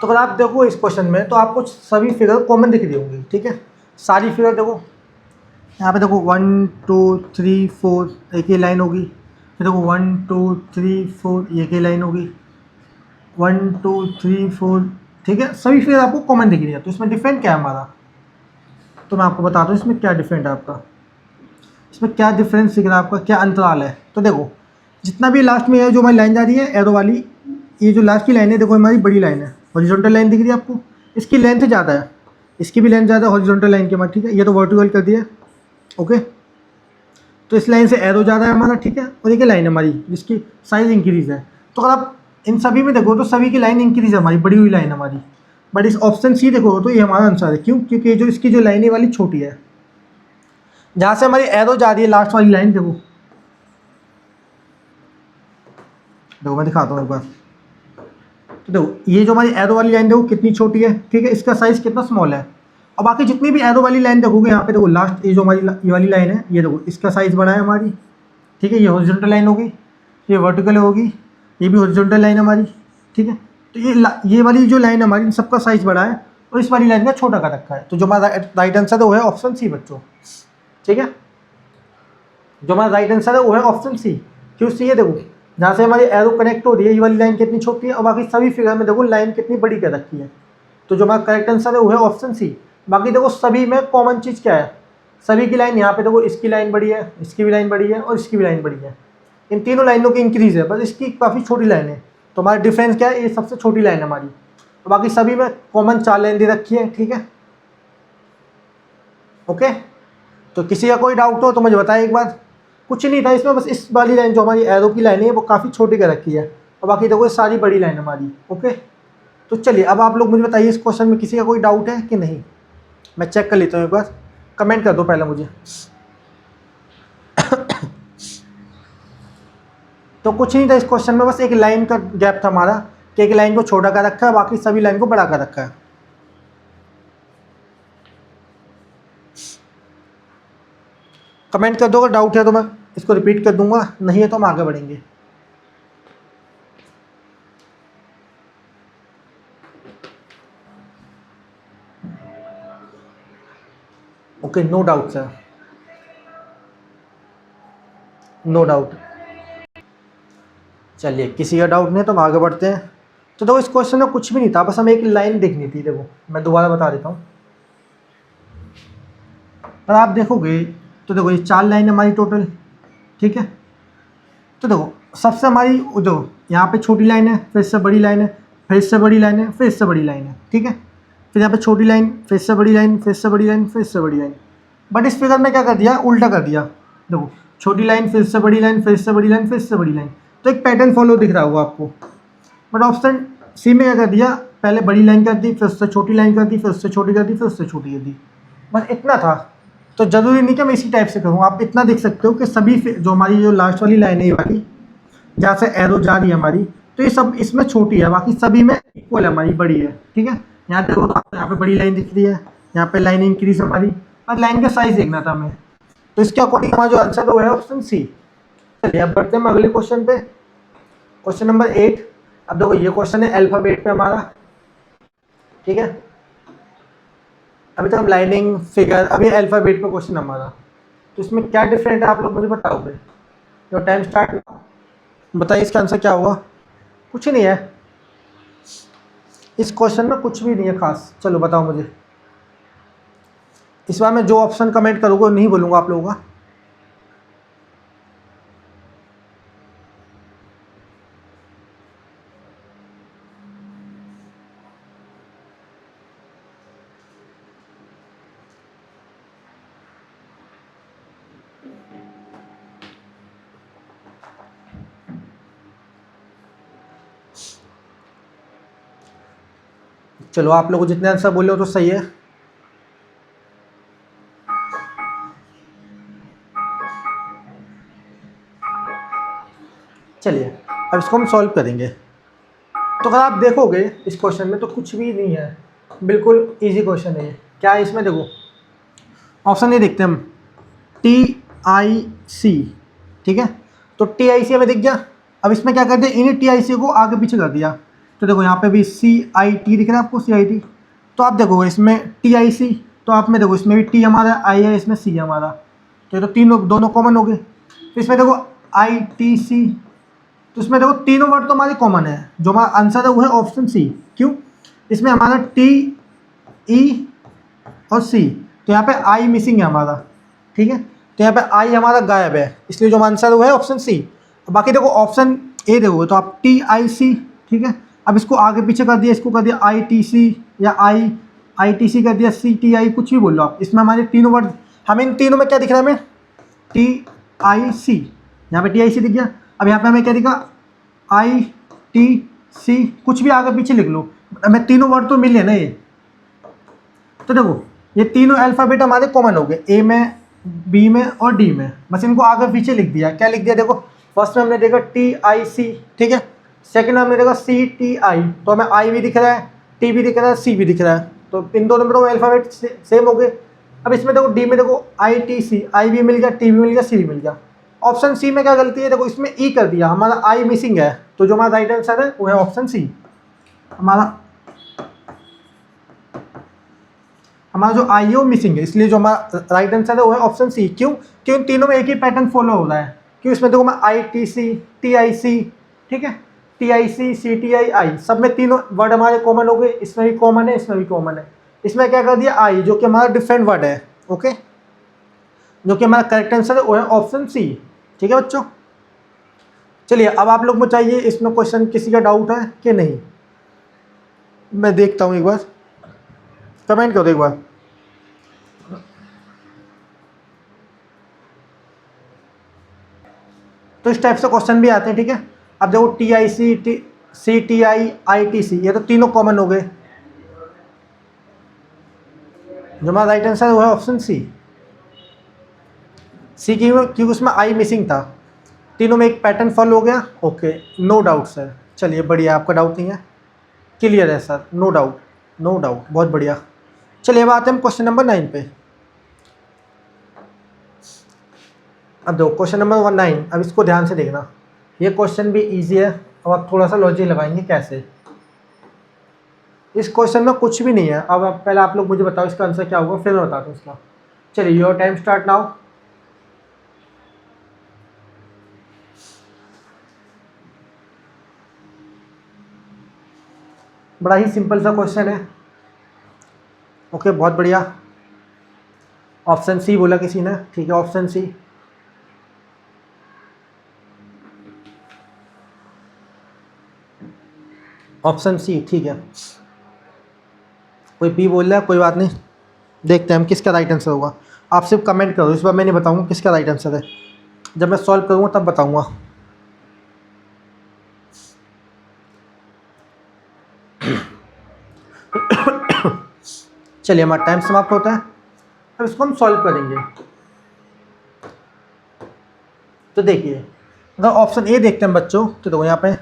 S1: तो अगर आप देखो इस क्वेश्चन में, तो आपको सभी फिगर कॉमन दिख रही होंगी, ठीक है। सारी फिगर देखो, यहाँ पे देखो 1 2 3 4 एक ही लाइन होगी। फिर देखो 1 2 3 4 एक ही लाइन होगी, 1 2 3 4, ठीक है। सभी फिगर आपको कॉमन दिख रही है। तो इसमें डिफरेंट क्या है हमारा, तो मैं आपको बता दूँ इसमें क्या डिफरेंट है आपका। इसमें क्या डिफरेंस दिख रहा है आपका, क्या अंतराल है। तो देखो जितना भी लास्ट में है जो हमारी लाइन जा रही है एरो वाली, ये जो लास्ट की लाइन है देखो हमारी बड़ी लाइन है, हॉरिजॉन्टल लाइन दिख रही है आपको। इसकी लेंथ ज़्यादा है, इसकी भी लेंथ ज़्यादा है हॉरिजॉन्टल लाइन के बाद, ठीक है। ये तो वर्टिकल कर दिया, ओके। तो इस लाइन से एरो ज़्यादा है हमारा, ठीक है। और एक लाइन है हमारी जिसकी साइज़ इंक्रीज़ है। तो अगर आप इन सभी में देखो तो सभी की लाइन इंक्रीज़ है हमारी, बड़ी हुई लाइन हमारी। बट इस ऑप्शन सी देखो तो ये हमारा आंसर है। क्यों? क्योंकि जो इसकी जो लाइन है वाली छोटी है। जहाँ से हमारी एरो जा रही है लास्ट वाली लाइन, देखो देखो मैं दिखाता हूँ एक बार। तो देखो ये जो हमारी एरो वाली लाइन देखो कितनी छोटी है, ठीक है। इसका साइज़ कितना स्मॉल है। और बाकी जितनी भी एरो वाली लाइन देखोगे यहाँ पे देखो लास्ट ये जो हमारी ये वाली लाइन है, ये देखो इसका साइज़ बड़ा है हमारी, ठीक है। ये हॉरिजॉन्टल लाइन होगी, ये वर्टिकल होगी, ये भी हॉरिजॉन्टल लाइन हमारी, ठीक है। तो ये वाली जो लाइन हमारी, इन सबका साइज़ बड़ा है और इस वाली लाइन का छोटा कर रखा है। तो जो हमारा राइट आंसर है वो है ऑप्शन सी बच्चों, ठीक है। जो हमारा राइट आंसर है वो है ऑप्शन सी। क्यों सी है? देखो जहाँ से हमारी एरो कनेक्ट हो रही है ये वाली लाइन कितनी छोटी है, और बाकी सभी फिगर में देखो लाइन कितनी बड़ी कर रखी है। तो जो हमारा करेक्ट आंसर है वो है ऑप्शन सी। बाकी देखो सभी में कॉमन चीज़ क्या है, सभी की लाइन यहाँ पे देखो इसकी लाइन बड़ी है, इसकी भी लाइन बड़ी है और इसकी भी लाइन बड़ी है। इन तीनों लाइनों की इंक्रीज़ है, बस इसकी काफ़ी छोटी लाइन है। तो हमारा डिफरेंस क्या है, ये सबसे छोटी लाइन है हमारी। तो बाकी सभी में कॉमन 4 लाइन दे रखी है, ठीक है, ओके। तो किसी का कोई डाउट हो तो मुझे बताएं एक बार। कुछ नहीं था इसमें, बस इस वाली लाइन जो हमारी एरो की लाइन है वो काफ़ी छोटी कर रखी है, और बाकी देखो ये सारी बड़ी लाइन हमारी, ओके। तो चलिए अब आप लोग मुझे बताइए इस क्वेश्चन में किसी का कोई डाउट है कि नहीं। मैं चेक कर लेता हूँ एक बार, कमेंट कर दो पहले मुझे। तो कुछ नहीं था इस क्वेश्चन में, बस एक लाइन का गैप था हमारा कि एक लाइन को छोटा कर रखा है, बाकी सभी लाइन को बड़ा कर रखा है। कमेंट कर दो, अगर डाउट है तो मैं इसको रिपीट कर दूंगा, नहीं है तो हम आगे बढ़ेंगे। Okay, no doubt sir, no doubt. चलिए किसी का डाउट नहीं है तो हम आगे बढ़ते हैं। तो देखो इस क्वेश्चन में कुछ भी नहीं था, बस हमें एक लाइन देखनी थी। देखो मैं दोबारा बता देता हूँ, पर आप देखोगे तो देखो ये 4 लाइन हमारी टोटल, ठीक है। तो देखो सबसे हमारी जो यहाँ पे छोटी लाइन है, फिर इससे बड़ी लाइन है, फिर इससे बड़ी लाइन है, फिर इससे बड़ी लाइन है, ठीक है। फिर यहाँ पे छोटी लाइन, फिर इससे बड़ी लाइन, फिर इससे बड़ी लाइन, फिर इससे बड़ी लाइन। बट इस फिगर में क्या कर दिया, उल्टा कर दिया। देखो छोटी लाइन, फिर इससे बड़ी लाइन, फिर इससे बड़ी लाइन, फिर इससे बड़ी लाइन। तो एक पैटर्न फॉलो दिख रहा होगा आपको। बट ऑप्शन सी में क्या कर दिया, पहले बड़ी लाइन कर दी, फिर उससे छोटी लाइन कर दी, फिर उससे छोटी कर दी, फिर उससे छोटी कर दी। बस इतना था। तो ज़रूरी नहीं कि मैं इसी टाइप से करूँ, आप इतना देख सकते हो कि सभी जो हमारी जो लास्ट वाली लाइन है ये वाली, जहाँ से एरो जा रही है हमारी, तो ये सब इसमें छोटी है, बाकी सभी में इक्वल है हमारी, बड़ी है, ठीक है। यहाँ देखो तो यहाँ पे बड़ी लाइन दिख रही है, यहाँ पे लाइन इंक्रीज हमारी, और लाइन का साइज देखना था हमें। तो इसके अकॉर्डिंग हमारा जो आंसर वो है ऑप्शन सी। चलिए अब बढ़ते हैं अगले क्वेश्चन पे, क्वेश्चन नंबर 8। अब देखो ये क्वेश्चन है अल्फाबेट पे हमारा, ठीक है। अभी तक हम लाइनिंग, फिगर, अभी अल्फ़ाबेट पे क्वेश्चन हमारा, तो इसमें क्या डिफरेंट है आप लोग मुझे बताओगे। Your time start. बताइए इसका आंसर क्या होगा। कुछ नहीं है इस क्वेश्चन में, कुछ भी नहीं है खास। चलो बताओ मुझे। इस बार मैं जो ऑप्शन कमेंट करूँगा नहीं बोलूँगा आप लोगों का। चलो आप लोग जितने आंसर बोले हो तो सही है। चलिए अब इसको हम सॉल्व करेंगे। तो अगर आप देखोगे इस क्वेश्चन में तो कुछ भी नहीं है, बिल्कुल इजी क्वेश्चन है ये। क्या है इसमें, देखो ऑप्शन ये देखते हैं हम, TIC, ठीक है। तो TIC हमें दिख गया। अब इसमें क्या करते हैं, इन्हीं TIC को आगे पीछे कर दिया। तो देखो यहाँ पे भी CIT दिख रहा है आपको, CIT। तो आप देखो इसमें TIC, तो आप में देखो इसमें भी T हमारा, I है, इसमें C हमारा, तो ये तो तीनों दोनों कॉमन हो गए। तो इसमें देखो ITC, तो इसमें देखो तीनों वर्ड तो हमारे कॉमन है। जो हमारा आंसर है वो है ऑप्शन सी। क्यों, इसमें हमारा TE और C, तो यहाँ पे I मिसिंग है हमारा, ठीक है। तो यहाँ पे I हमारा गायब है, इसलिए जो आंसर है वो है ऑप्शन सी। बाकी देखो ऑप्शन ए देखो तो आप TIC, ठीक है। अब इसको आगे पीछे कर दिया, इसको कर दिया ITC या ITC कर दिया, CTI, कुछ भी बोल लो आप। इसमें हमारे तीनों वर्ड, हमें इन तीनों में क्या दिख रहा है, हमें TIC, यहाँ पे TIC दिख गया। अब यहाँ पे हमें क्या दिखा, ITC, कुछ भी आगे पीछे लिख लो, हमें तीनों वर्ड तो मिले ना ये। तो देखो ये तीनों अल्फ़ाबेट हमारे कॉमन हो गए, ए में, बी में और डी में, बस इनको आगे पीछे लिख दिया। क्या लिख दिया, देखो फर्स्ट में हमने देखा TIC, ठीक है। सेकंड में हमने देखा CTI, तो हमें I भी दिख रहा है, T भी दिख रहा है, C भी दिख रहा है, तो इन दोनों में तो अल्फ़ाबेट सेम हो गए। अब इसमें देखो डी में देखो ITC, I भी मिल गया, T भी मिल गया, C भी मिल गया। ऑप्शन सी में क्या गलती है, देखो इसमें ई कर दिया, हमारा आई मिसिंग है, तो जो हमारा राइट आंसर है वो है ऑप्शन सी। हमारा जो आई है वो मिसिंग है, इसलिए जो हमारा राइट आंसर है वो है ऑप्शन सी। क्यों, क्यों तीनों में एक ही पैटर्न फॉलो हो रहा है। क्यों, इसमें देखो मैं ITC, TIC, ठीक है, TIC, CTI, I, सब में तीनों वर्ड हमारे कॉमन हो गए। इसमें भी कॉमन है, इसमें भी कॉमन है। इसमें क्या कर दिया, आई, जो कि हमारा डिफरेंट वर्ड है, ओके। जो कि हमारा करेक्ट आंसर है वो है ऑप्शन सी, ठीक है बच्चों। चलिए अब आप लोग बताइए इसमें क्वेश्चन किसी का डाउट है कि नहीं। मैं देखता हूँ एक बार, कमेंट करो एक बार। तो इस टाइप से क्वेश्चन भी आते हैं, ठीक है। अब देखो TIC, CTI, ITC, ये तो तीनों कॉमन हो गए। जो हमारा राइट आंसर है वो है ऑप्शन सी। सी क्योंकि उसमें आई मिसिंग था, तीनों में एक पैटर्न फॉलो हो गया। Okay, no doubt sir. चलिए बढ़िया, आपका डाउट नहीं है, क्लियर है sir, no doubt, no doubt, बहुत बढ़िया। चलिए अब आते हैं हम क्वेश्चन नंबर 9 पे। अब देखो क्वेश्चन नंबर 9, अब इसको ध्यान से देखना, ये क्वेश्चन भी इजी है। अब आप थोड़ा सा लॉजिक लगाएंगे कैसे। इस क्वेश्चन में कुछ भी नहीं है। अब पहले आप लोग मुझे बताओ इसका आंसर क्या होगा, फिर मैं बताता हूँ इसका। चलिए योर टाइम स्टार्ट नाउ। बड़ा ही सिंपल सा क्वेश्चन है, ओके, बहुत बढ़िया। ऑप्शन सी बोला किसी ने, ठीक है, ऑप्शन सी। ऑप्शन सी, ठीक है। कोई बी बोल रहा है, कोई बात नहीं, देखते हैं हम किसका राइट आंसर होगा। आप सिर्फ कमेंट करो, इस बार मैं नहीं बताऊंगा किसका राइट आंसर है, जब मैं सॉल्व करूंगा तब बताऊंगा। चलिए हमारा टाइम समाप्त होता है, अब इसको हम सॉल्व करेंगे। तो देखिए अगर ऑप्शन ए देखते हैं बच्चों, तो देखो यहाँ पे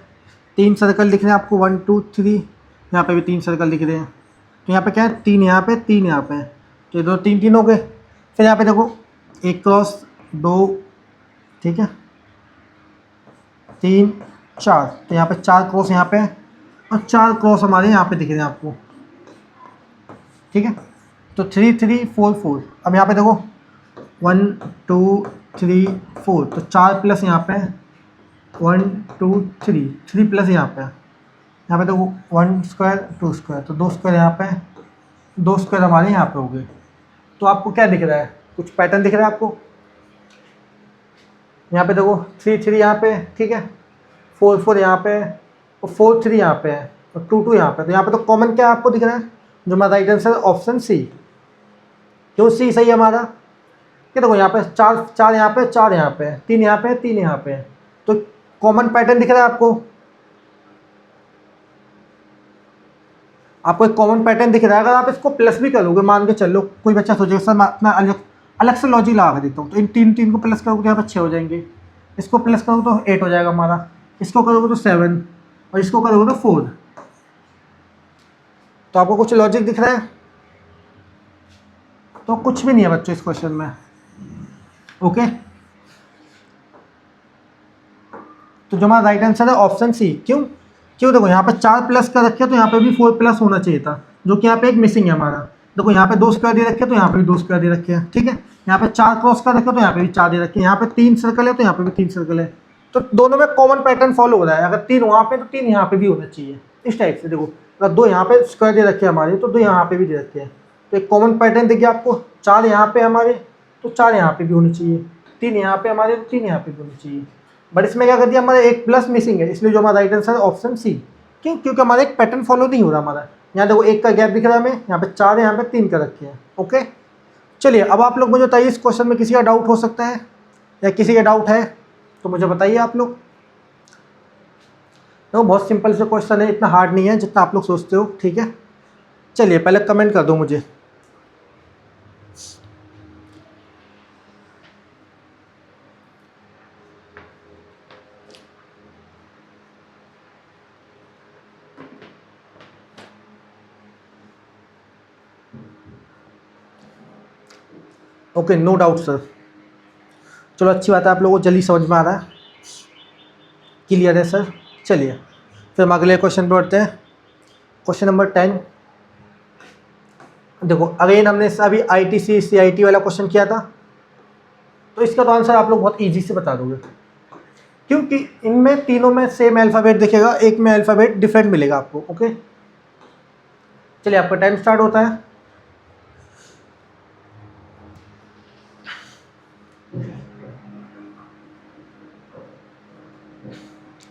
S1: 3 सर्कल दिख रहे हैं आपको, 1 2 3, यहाँ पे भी 3 सर्कल दिख रहे हैं। तो यहाँ पे क्या है, 3 यहाँ पे, 3 यहाँ पे, तो ये दो 3 3 हो गए। फिर यहाँ पे देखो 1 क्रॉस 2, ठीक है, 3 4, तो यहाँ पे 4 क्रॉस यहाँ पे और 4 क्रॉस हमारे यहाँ पे दिख रहे हैं आपको, ठीक है। तो 3 3 4 4। अब यहाँ पे देखो 1 2 3 4, तो 4 प्लस यहाँ पे 1 2 3, 3 प्लस यहाँ पे देखो 1 स्क्वायर 2 स्क्वायर, तो 2 स्क्वायर यहाँ पे, 2 स्क्वायर हमारे यहाँ पे हो गए। तो आपको क्या दिख रहा है, कुछ पैटर्न दिख रहा है आपको? यहाँ पे देखो 3 3 यहाँ पे, ठीक है, 4 4 यहाँ पे, और 4 3 यहाँ पे है, और 2 2 यहाँ पे। तो यहाँ पे तो कॉमन क्या आपको दिख रहा है? जो हमारा राइट आंसर ऑप्शन सी। क्यों सी सही है हमारा? क्या देखो यहाँ पे 4 4 यहाँ पे, 4 यहाँ पे, 3 यहाँ पे, 3 यहाँ पे, तो कॉमन पैटर्न दिख रहा है आपको? आपको एक कॉमन पैटर्न दिख रहा है। अगर आप इसको प्लस भी करोगे, मान के चलो कोई बच्चा सोचेगा सर मैं अपना अलग अलग से लॉजिक लगा देता हूँ, तो इन तीन तीन को प्लस करोगे तो यहाँ पर 6 हो जाएंगे, इसको प्लस करोगे तो 8 हो जाएगा हमारा, इसको करोगे तो 7, और इसको करोगे तो 4। तो आपको कुछ लॉजिक दिख रहा है? तो कुछ भी नहीं है बच्चों इस क्वेश्चन में। ओके, तो जो हमारा राइट आंसर है ऑप्शन सी। क्यों? क्यों देखो यहाँ पे 4 प्लस का रखे तो यहाँ पे भी 4 प्लस होना चाहिए था, जो कि यहाँ पे एक मिसिंग है हमारा। देखो यहाँ पे 2 स्क्वायर दे रखे तो यहाँ पे भी 2 स्क्वायर दे रखे हैं, ठीक है। यहाँ पे 4 क्रॉस का रखे तो यहाँ पे भी 4 दे रखे हैं, यहाँ पे 3 सर्कल है तो यहाँ पे भी 3 सर्कल है। तो दोनों में कॉमन पैटर्न फॉलो हो रहा है। अगर 3 वहाँ पे तो 3 यहाँ पे भी होना चाहिए, इस टाइप से। देखो अगर 2 यहाँ पे स्क्वायर दे रखे हैं हमारे, तो 2 यहाँ पे भी दे रखे हैं, तो एक कॉमन पैटर्न देखिए आपको। 4 यहाँ पे हमारे तो 4 यहाँ पे भी होनी चाहिए, 3 यहाँ पे हमारे तो 3 यहाँ पे भी होनी चाहिए। बट इसमें क्या कर दिया, हमारा एक प्लस मिसिंग है, इसलिए जो हमारा राइट आंसर है ऑप्शन सी। क्यों? क्योंकि हमारा एक पैटर्न फॉलो नहीं हो रहा हमारा। यहाँ देखो 1 का गैप दिख रहा है हमें, यहाँ पे 4 है, यहाँ पे 3 का रखे हैं। ओके, चलिए अब आप लोग मुझे बताइए इस क्वेश्चन में किसी का डाउट हो सकता है, या किसी का डाउट है तो मुझे बताइए आप लोग। तो बहुत सिंपल से क्वेश्चन है, इतना हार्ड नहीं है जितना आप लोग सोचते हो, ठीक है। चलिए पहले कमेंट कर दो मुझे। Okay, no doubt sir. चलो अच्छी बात है, आप लोगों को जल्दी समझ में आ रहा है, क्लियर है सर। चलिए फिर हम अगले क्वेश्चन पर बढ़ते हैं। Question number 10। देखो अगेन हमने अभी ITC CIT वाला क्वेश्चन किया था, तो इसका तो आंसर आप लोग बहुत इजी से बता दोगे, क्योंकि इनमें तीनों में सेम अल्फ़ाबेट दिखेगा, एक में अल्फ़ाबेट डिफरेंट मिलेगा आपको। ओके, चलिए आपका टाइम स्टार्ट होता है।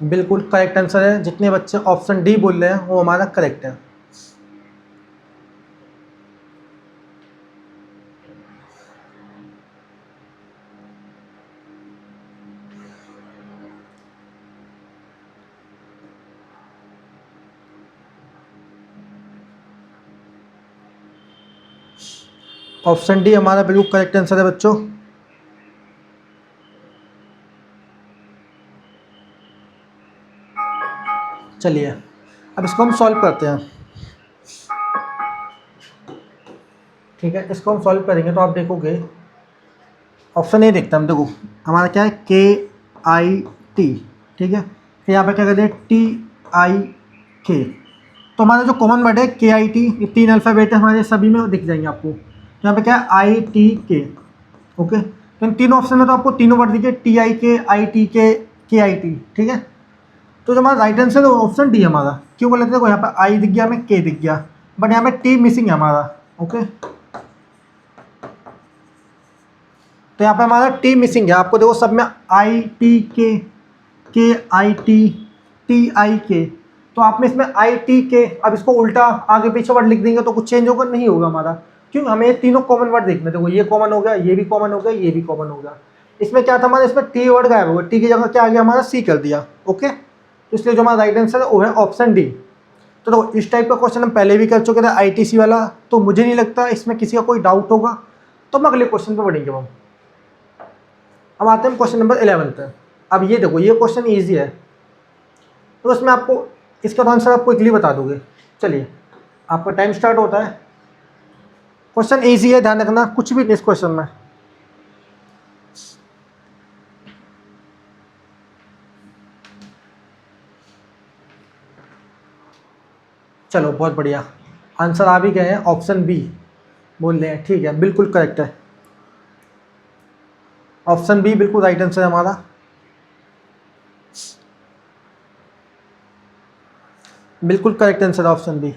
S1: बिल्कुल करेक्ट आंसर है, जितने बच्चे ऑप्शन डी बोल रहे हैं वो हमारा करेक्ट है। ऑप्शन डी हमारा बिल्कुल करेक्ट आंसर है बच्चों। चलिए अब इसको हम सॉल्व करते हैं, ठीक है। इसको हम सॉल्व करेंगे तो आप देखोगे ऑप्शन ए देखते हैं हम। देखो हमारा क्या है, KIT, ठीक है। फिर यहाँ पे क्या कहते हैं, TIK। तो हमारा जो कॉमन वर्ड है KIT, ये 3 अल्फ़ाबेट है हमारे, सभी में दिख जाएंगे आपको। तो यहाँ पे क्या है, ITK। ओके, तो इन तीनों ऑप्शन में तो आपको तीनों वर्ड दिखे, TIK, ITK, KIT, ठीक है। तो जो हमारा राइट आंसर है वो ऑप्शन डी हमारा। क्यों बोले थे, देखो यहाँ पे आई दिख गया, हमें के दिख गया, बट यहाँ पे टी मिसिंग है हमारा। ओके, तो यहाँ पे हमारा टी मिसिंग है। आपको देखो सब में ITK, TIK, तो आप में इसमें ITK, अब इसको उल्टा आगे पीछे वर्ड लिख देंगे तो कुछ चेंज होगा नहीं होगा हमारा। क्यों? हमें ये तीनों कॉमन वर्ड देखने, देखो ये कॉमन हो गया, ये भी कॉमन हो गया, ये भी कॉमन हो गया। इसमें क्या था हमारा, इसमें टी वर्ड गायब हो गया, टी की जगह क्या आ गया हमारा, सी कर दिया। ओके, इसलिए जो हमारा राइट आंसर है वो है ऑप्शन डी। तो देखो इस टाइप का क्वेश्चन हम पहले भी कर चुके थे ITC वाला, तो मुझे नहीं लगता इसमें किसी का कोई डाउट होगा। तो हम अगले क्वेश्चन पे बढ़ेंगे हम। अब आते हैं क्वेश्चन नंबर 11 पे। अब ये देखो ये क्वेश्चन ईजी है, तो इसमें आपको इसका तो आंसर आप क्विकली बता दोगे। चलिए आपका टाइम स्टार्ट होता है। क्वेश्चन ईजी है, ध्यान रखना, कुछ भी नहीं इस क्वेश्चन में। चलो बहुत बढ़िया, आंसर आ भी गए हैं, ऑप्शन बी। बोल रहे हैं, ठीक है, बिल्कुल करेक्ट है। ऑप्शन बी बिल्कुल राइट आंसर है हमारा। बिल्कुल करेक्ट आंसर ऑप्शन बी।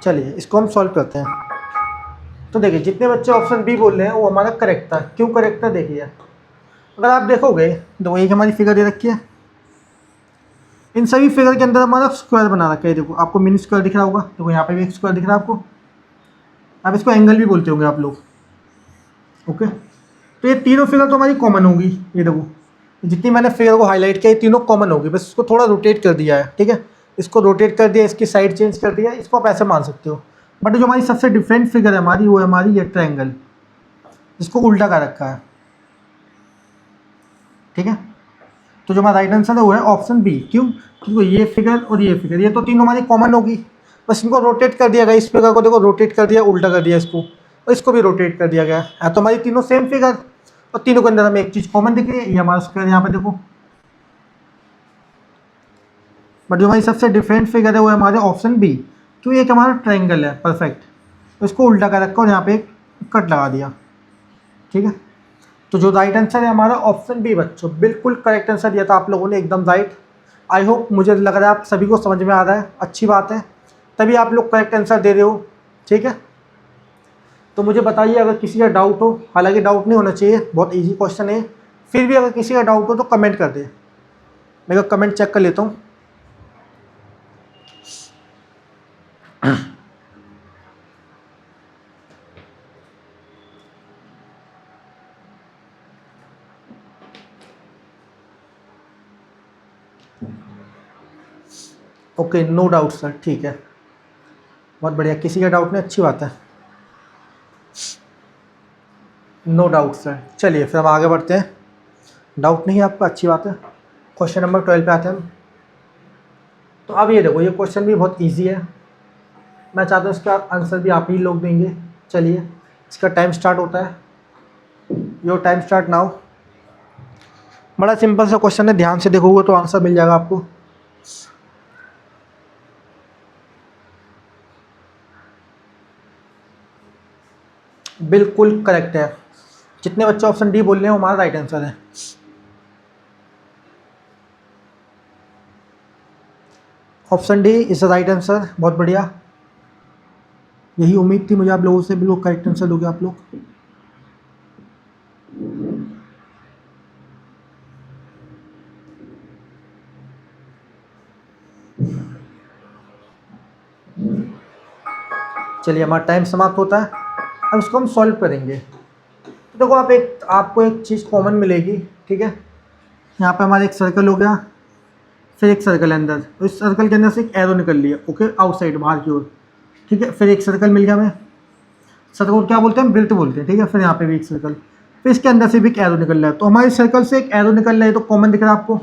S1: चलिए इसको हम सॉल्व करते हैं। तो देखिए जितने बच्चे ऑप्शन बी बोल रहे हैं वो हमारा करेक्ट था। क्यों करेक्ट था देखिए, अगर आप देखोगे तो एक हमारी फिगर दे रखी है, इन सभी फिगर के अंदर हमारा स्क्वायर बना रखा है। देखो आपको मिनी स्क्वायर दिख रहा होगा, देखो यहाँ पे भी एक स्क्वायर दिख रहा है आपको, आप इसको एंगल भी बोलते होंगे आप लोग। ओके, तो ये तीनों फिगर तो हमारी कॉमन होगी। ये देखो जितनी मैंने फिगर को हाईलाइट किया ये तीनों कॉमन होगी, बस इसको थोड़ा रोटेट कर दिया है, ठीक है, इसको रोटेट कर दिया, इसकी साइड चेंज कर दिया, इसको आप ऐसे मान सकते हो। बट जो हमारी सबसे डिफरेंट फिगर है हमारी, वो है हमारी ये ट्रायंगल, जिसको उल्टा कर रखा है, ठीक है। तो जो हमारा राइट आंसर है वो है ऑप्शन बी। क्यों? क्योंकि ये फिगर और ये फिगर ये तो तीनों हमारी कॉमन होगी, बस इनको रोटेट कर दिया गया। इस फिगर को देखो रोटेट कर दिया, उल्टा कर दिया इसको, और इसको भी रोटेट कर दिया गया है। तो हमारी तीनों सेम फिगर और तीनों के अंदर हमें एक चीज़ कॉमन दिख रही है, ये हमारा स्क्वायर यहाँ पे देखो। बट जो हमारी सबसे डिफरेंट फिगर है वो है हमारे ऑप्शन बी, क्यों? एक हमारा ट्रायंगल है परफेक्ट, तो इसको उल्टा कर रखा और यहाँ पे एक कट लगा दिया, ठीक है। तो जो राइट आंसर है हमारा ऑप्शन बी बच्चों, बिल्कुल करेक्ट आंसर दिया था आप लोगों ने, एकदम राइट। आई होप, मुझे लग रहा है आप सभी को समझ में आ रहा है, अच्छी बात है, तभी आप लोग करेक्ट आंसर दे रहे हो, ठीक है। तो मुझे बताइए अगर किसी का डाउट हो, हालांकि डाउट नहीं होना चाहिए, बहुत इजी क्वेश्चन है, फिर भी अगर किसी का डाउट हो तो कमेंट कर दे, मैं कमेंट चेक कर लेता हूँ। ओके, नो डाउट सर, ठीक है, बहुत बढ़िया, किसी का डाउट नहीं, अच्छी बात है, नो डाउट सर। चलिए फिर हम आगे बढ़ते हैं, डाउट नहीं है आपका, अच्छी बात है। क्वेश्चन नंबर 12 पे आते हैं हम। तो अब ये देखो, ये क्वेश्चन भी बहुत इजी है, मैं चाहता हूँ इसका आंसर भी आप ही लोग देंगे। चलिए इसका टाइम स्टार्ट होता है, योर टाइम स्टार्ट नाउ। बड़ा सिंपल सा क्वेश्चन है, ध्यान से देखोगे तो आंसर मिल जाएगा आपको। बिल्कुल करेक्ट है, जितने बच्चे ऑप्शन डी बोल रहे हैं वो हमारा राइट आंसर है। Option D is the right answer, बहुत बढ़िया, यही उम्मीद थी मुझे आप लोगों से, बिल्कुल करेक्ट आंसर दोगे आप लोग। चलिए हमारा टाइम समाप्त होता है, अब इसको हम सॉल्व करेंगे। तो देखो आपको एक चीज़ कॉमन मिलेगी, ठीक है। यहाँ पे हमारा एक सर्कल हो गया, फिर एक सर्कल अंदर, तो इस सर्कल के अंदर से एक एरो निकल लिया, ओके, आउटसाइड, बाहर की ओर, ठीक है। फिर एक सर्कल मिल गया हमें, सर्कल को क्या बोलते हैं, वृत्त बोलते हैं, ठीक है। फिर यहाँ पे भी एक सर्कल, फिर इसके अंदर से भी एक एरो निकल रहा है, तो हमारे सर्कल से एक एरो निकल रहा है, तो कॉमन दिख रहा है आपको।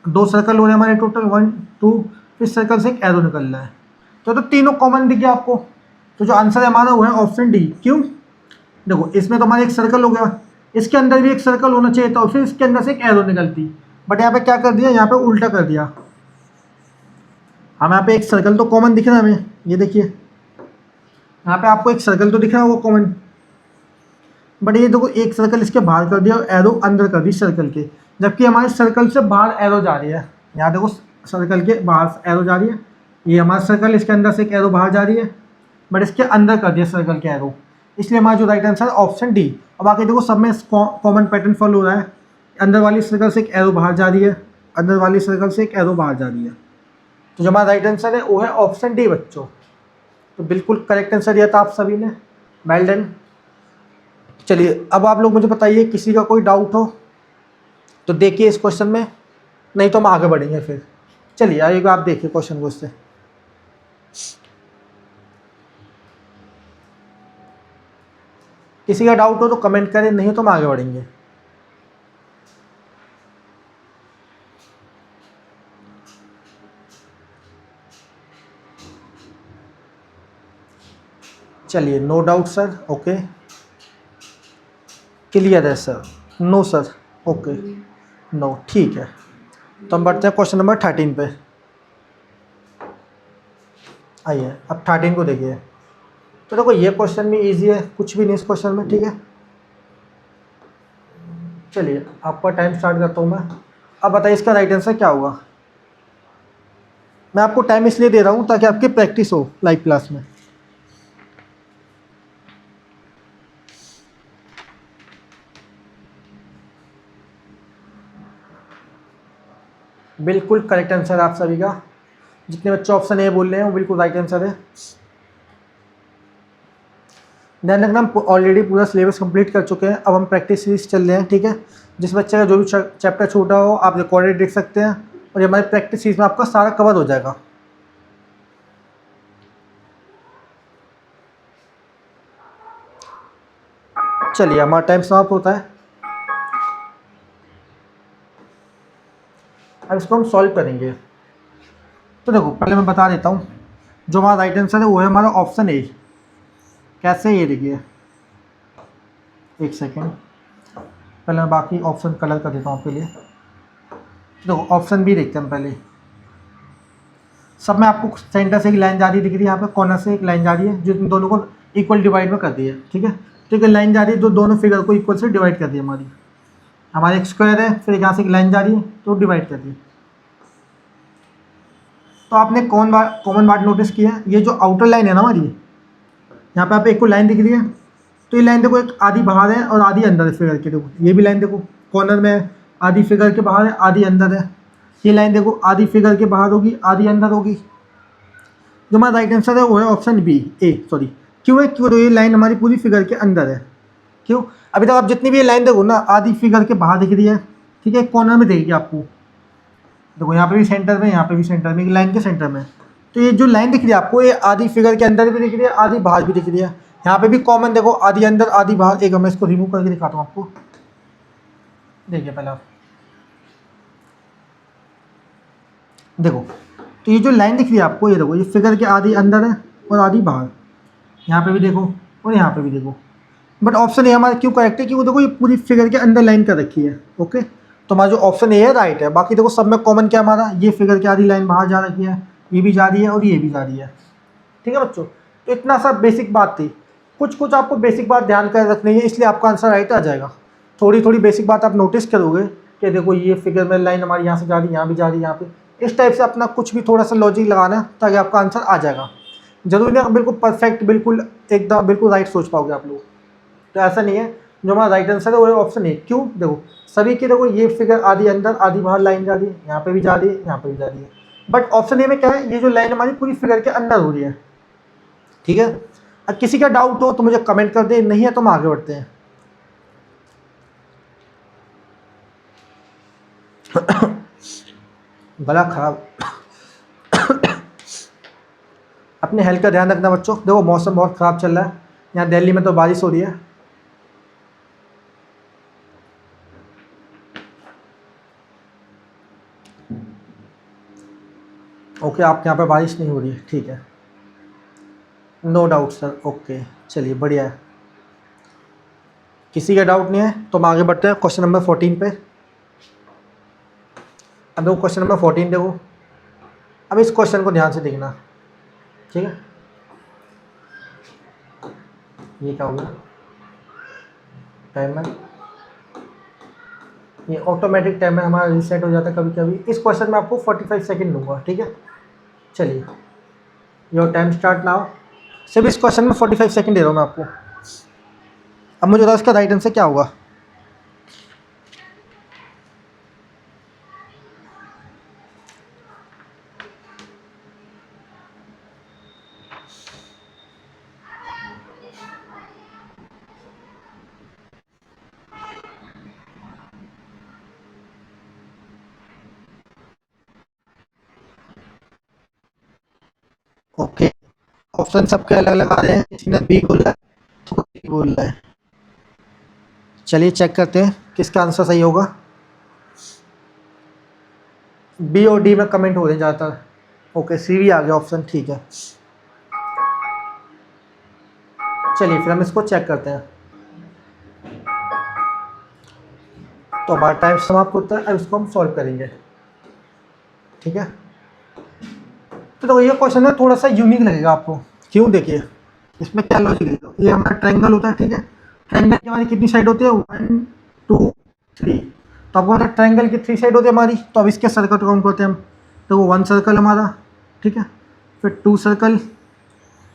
S1: दो सर्कल हो रहे हैं हमारे टोटल, 1 2, फिर सर्कल से एक एरो निकल रहा है, तो तीनों कॉमन दिख गया आपको। तो जो आंसर है हमारा वो है ऑप्शन डी। क्यों? देखो इसमें तो हमारा एक सर्कल हो गया, इसके अंदर भी एक सर्कल होना चाहिए था, और फिर इसके अंदर से एक एरो निकलती, बट यहाँ पे क्या कर दिया, यहाँ पे उल्टा कर दिया। हम यहाँ पे एक सर्कल तो कॉमन दिख रहा है हमें, ये देखिए यहाँ पे आपको एक सर्कल तो दिख रहा होगा कॉमन, बट ये देखो एक सर्कल इसके बाहर कर दिया और एरो अंदर कर दी सर्कल के, जबकि हमारे सर्कल से बाहर एरो जा रही है। यहाँ देखो सर्कल के बाहर एरो जा रही है, ये हमारा सर्कल, इसके अंदर से एक एरो बाहर जा रही है, बट इसके अंदर कर दिया सर्कल के एरो, इसलिए हमारा जो राइट आंसर है ऑप्शन डी। अब आके देखो सब में कॉमन पैटर्न फॉलो हो रहा है, अंदर वाली सर्कल से एक एरो बाहर जा रही है, अंदर वाली सर्कल से एक एरो बाहर जा रही है, तो जो हमारा राइट आंसर है वो है ऑप्शन डी बच्चों। तो बिल्कुल करेक्ट आंसर दिया था आप सभी ने, वेल डन। चलिए अब आप लोग मुझे बताइए किसी का कोई डाउट हो तो देखिए इस क्वेश्चन में, नहीं तो हम आगे बढ़ेंगे फिर। चलिए आइएगा, आप देखिए क्वेश्चन को इससे। किसी का डाउट हो तो कमेंट करें, नहीं तो हम आगे बढ़ेंगे। चलिए no doubt sir, okay. Clear है sir? No sir. Okay, no, ठीक है। तो हम बढ़ते हैं क्वेश्चन नंबर 13 पे। आइए अब 13 को देखिए। तो देखो ये क्वेश्चन भी इजी है, कुछ भी नहीं इस क्वेश्चन में, ठीक है। चलिए आपका टाइम स्टार्ट करता हूँ मैं। अब बताइए इसका राइट आंसर क्या होगा। मैं आपको टाइम इसलिए दे रहा हूँ ताकि आपकी प्रैक्टिस हो लाइव क्लास में। बिल्कुल करेक्ट आंसर आप सभी का। जितने बच्चे ऑप्शन ए बोल रहे हैं वो बिल्कुल राइट आंसर है। ध्यान रखना, हम ऑलरेडी पूरा सिलेबस कंप्लीट कर चुके हैं, अब हम प्रैक्टिस सीरीज चल रहे हैं, ठीक है। जिस बच्चे का जो भी चैप्टर छूटा हो आप रिकॉर्डेड देख सकते हैं, और ये हमारी प्रैक्टिस सीरीज में आपका सारा कवर हो जाएगा। चलिए हमारा टाइम समाप्त होता है। अब इसको हम सॉल्व करेंगे। तो देखो पहले मैं बता देता हूँ, जो हमारा राइट आंसर है वो है हमारा ऑप्शन ए। कैसे, ये देखिए, एक सेकेंड, पहले मैं बाकी ऑप्शन कलर कर देता हूँ आपके लिए। देखो ऑप्शन बी देखते हैं हम पहले। सब में आपको सेंटर से एक लाइन जा रही दिख रही है, यहाँ पे कॉर्नर से एक लाइन जा रही है जो इन दोनों को इक्वल डिवाइड में कर दी है, ठीक है। तो एक लाइन जा रही है जो दोनों फिगर को इक्वल से डिवाइड कर दी है। हमारे एक स्क्वायर है, फिर यहाँ से एक लाइन जा रही है तो डिवाइड कर दी। तो आपने कॉमन बात नोटिस किया है, ये जो आउटर लाइन है ना हमारी, यहाँ पे आप एक को लाइन दिख रही है, तो ये लाइन देखो एक आधी बाहर है और आधी अंदर है फिगर के। देखो ये भी लाइन देखो कॉर्नर में है, आधी फिगर के बाहर है आधी अंदर है। ये लाइन देखो आधी फिगर के बाहर होगी आधी अंदर होगी। जो हमारा राइट आंसर है वो है ऑप्शन बी, ए सॉरी। क्यों है? क्यों? तो ये लाइन हमारी पूरी फिगर के अंदर है। क्यों? अभी तक आप जितनी भी ये लाइन देखो ना, आधी फिगर के बाहर दिख रही है, ठीक है, कॉर्नर में देगी आपको। देखो यहाँ पे भी सेंटर में, यहाँ पे भी सेंटर में, लाइन के सेंटर में। तो ये जो लाइन दिख रही है आपको, ये आधी फिगर के अंदर भी दिख रही है आधी बाहर भी दिख रही है। यहाँ पे भी कॉमन देखो, आधी अंदर आधी बाहर। एक मैं इसको रिमूव करके दिखाता हूँ आपको, देखिए पहले आप देखो। तो ये जो लाइन दिख रही है आपको, ये देखो, ये फिगर के आधी अंदर है और आधी बाहर। यहाँ पे भी देखो और यहाँ पे भी देखो। बट ऑप्शन ए हमारा क्यों करेक्ट है? क्योंकि देखो ये पूरी फिगर के अंदर लाइन कर रखी है। ओके, तो हमारा जो ऑप्शन ए है राइट है। बाकी देखो सब में कॉमन क्या हमारा, ये फिगर की आधी लाइन बाहर जा रखी है, ये भी जा रही है और ये भी जा रही है, ठीक है बच्चों। तो इतना सा बेसिक बात थी। कुछ कुछ आपको बेसिक बात ध्यान कर रखनी है, इसलिए आपका आंसर राइट आ जाएगा। थोड़ी थोड़ी बेसिक बात आप नोटिस करोगे कि देखो ये फिगर में लाइन हमारी यहाँ से जा रही है, यहाँ भी जा रही है, यहाँ पे। इस टाइप से अपना कुछ भी थोड़ा सा लॉजिक लगाना है ताकि आपका आंसर आ जाएगा। जरूरी नहीं बिल्कुल परफेक्ट, बिल्कुल एकदम बिल्कुल राइट सोच पाओगे आप लोग। तो ऐसा नहीं है। जो हमारा राइट आंसर है वो है ऑप्शन ए। क्यों? देखो सभी की देखो ये फिगर आधी अंदर आधी बाहर लाइन जा रही है, यहाँ पे भी जा रही है, यहाँ पे भी जा रही है। बट ऑप्शन ए में क्या है, ये जो लाइन हमारी पूरी फिगर के अंदर हो रही है, ठीक है। अब किसी का डाउट हो तो मुझे कमेंट कर दे, नहीं है तो हम आगे बढ़ते हैं। गला खराब। अपने हेल्थ का ध्यान रखना बच्चों। देखो मौसम बहुत ख़राब चल रहा है, यहाँ दिल्ली में तो बारिश हो रही है। ओके, आपके यहाँ पे बारिश नहीं हो रही है, ठीक है, नो डाउट सर। ओके चलिए बढ़िया है। किसी का डाउट नहीं है तो हम आगे बढ़ते हैं क्वेश्चन नंबर 14 पे। अब देखो क्वेश्चन नंबर 14 देखो। अब इस क्वेश्चन को ध्यान से देखना, ठीक है। ये क्या होगा, टाइमर, ये ऑटोमेटिक टाइमर हमारा रीसेट हो जाता है कभी कभी। इस क्वेश्चन में आपको 45 सेकंड दूंगा, ठीक है। चलिए योर टाइम स्टार्ट नाउ। सिर्फ इस क्वेश्चन में 45 सेकंड दे रहा हूँ मैं आपको। अब मुझे बताओ इसका राइट आंसर क्या होगा। ओके, ऑप्शन सबके अलग अलग आ रहे हैं। किसी ने बी बोला है तो कोई सी बोल रहा है। चलिए चेक करते हैं किसका आंसर सही होगा। बी और डी में कमेंट हो रहे हैं ज़्यादातर। ओके, सी भी आ गया ऑप्शन, ठीक है। चलिए फिर हम इसको चेक करते हैं। तो हमारा टाइम समाप्त होता है। अब इसको हम सॉल्व करेंगे, ठीक है। तो ये क्वेश्चन है थोड़ा सा यूनिक लगेगा आपको, क्यों? देखिए इसमें क्या लॉजिक है, ये हमारा ट्रायंगल होता है, ठीक है। ट्रायंगल की हमारी कितनी साइड होती है? 1 2 3। तो आपको पता है ट्रायंगल की 3 साइड होती है हमारी, तो अब इसके सर्कल काउंट करते हैं हम। तो वो 1 सर्कल हमारा, ठीक है, फिर 2 सर्कल,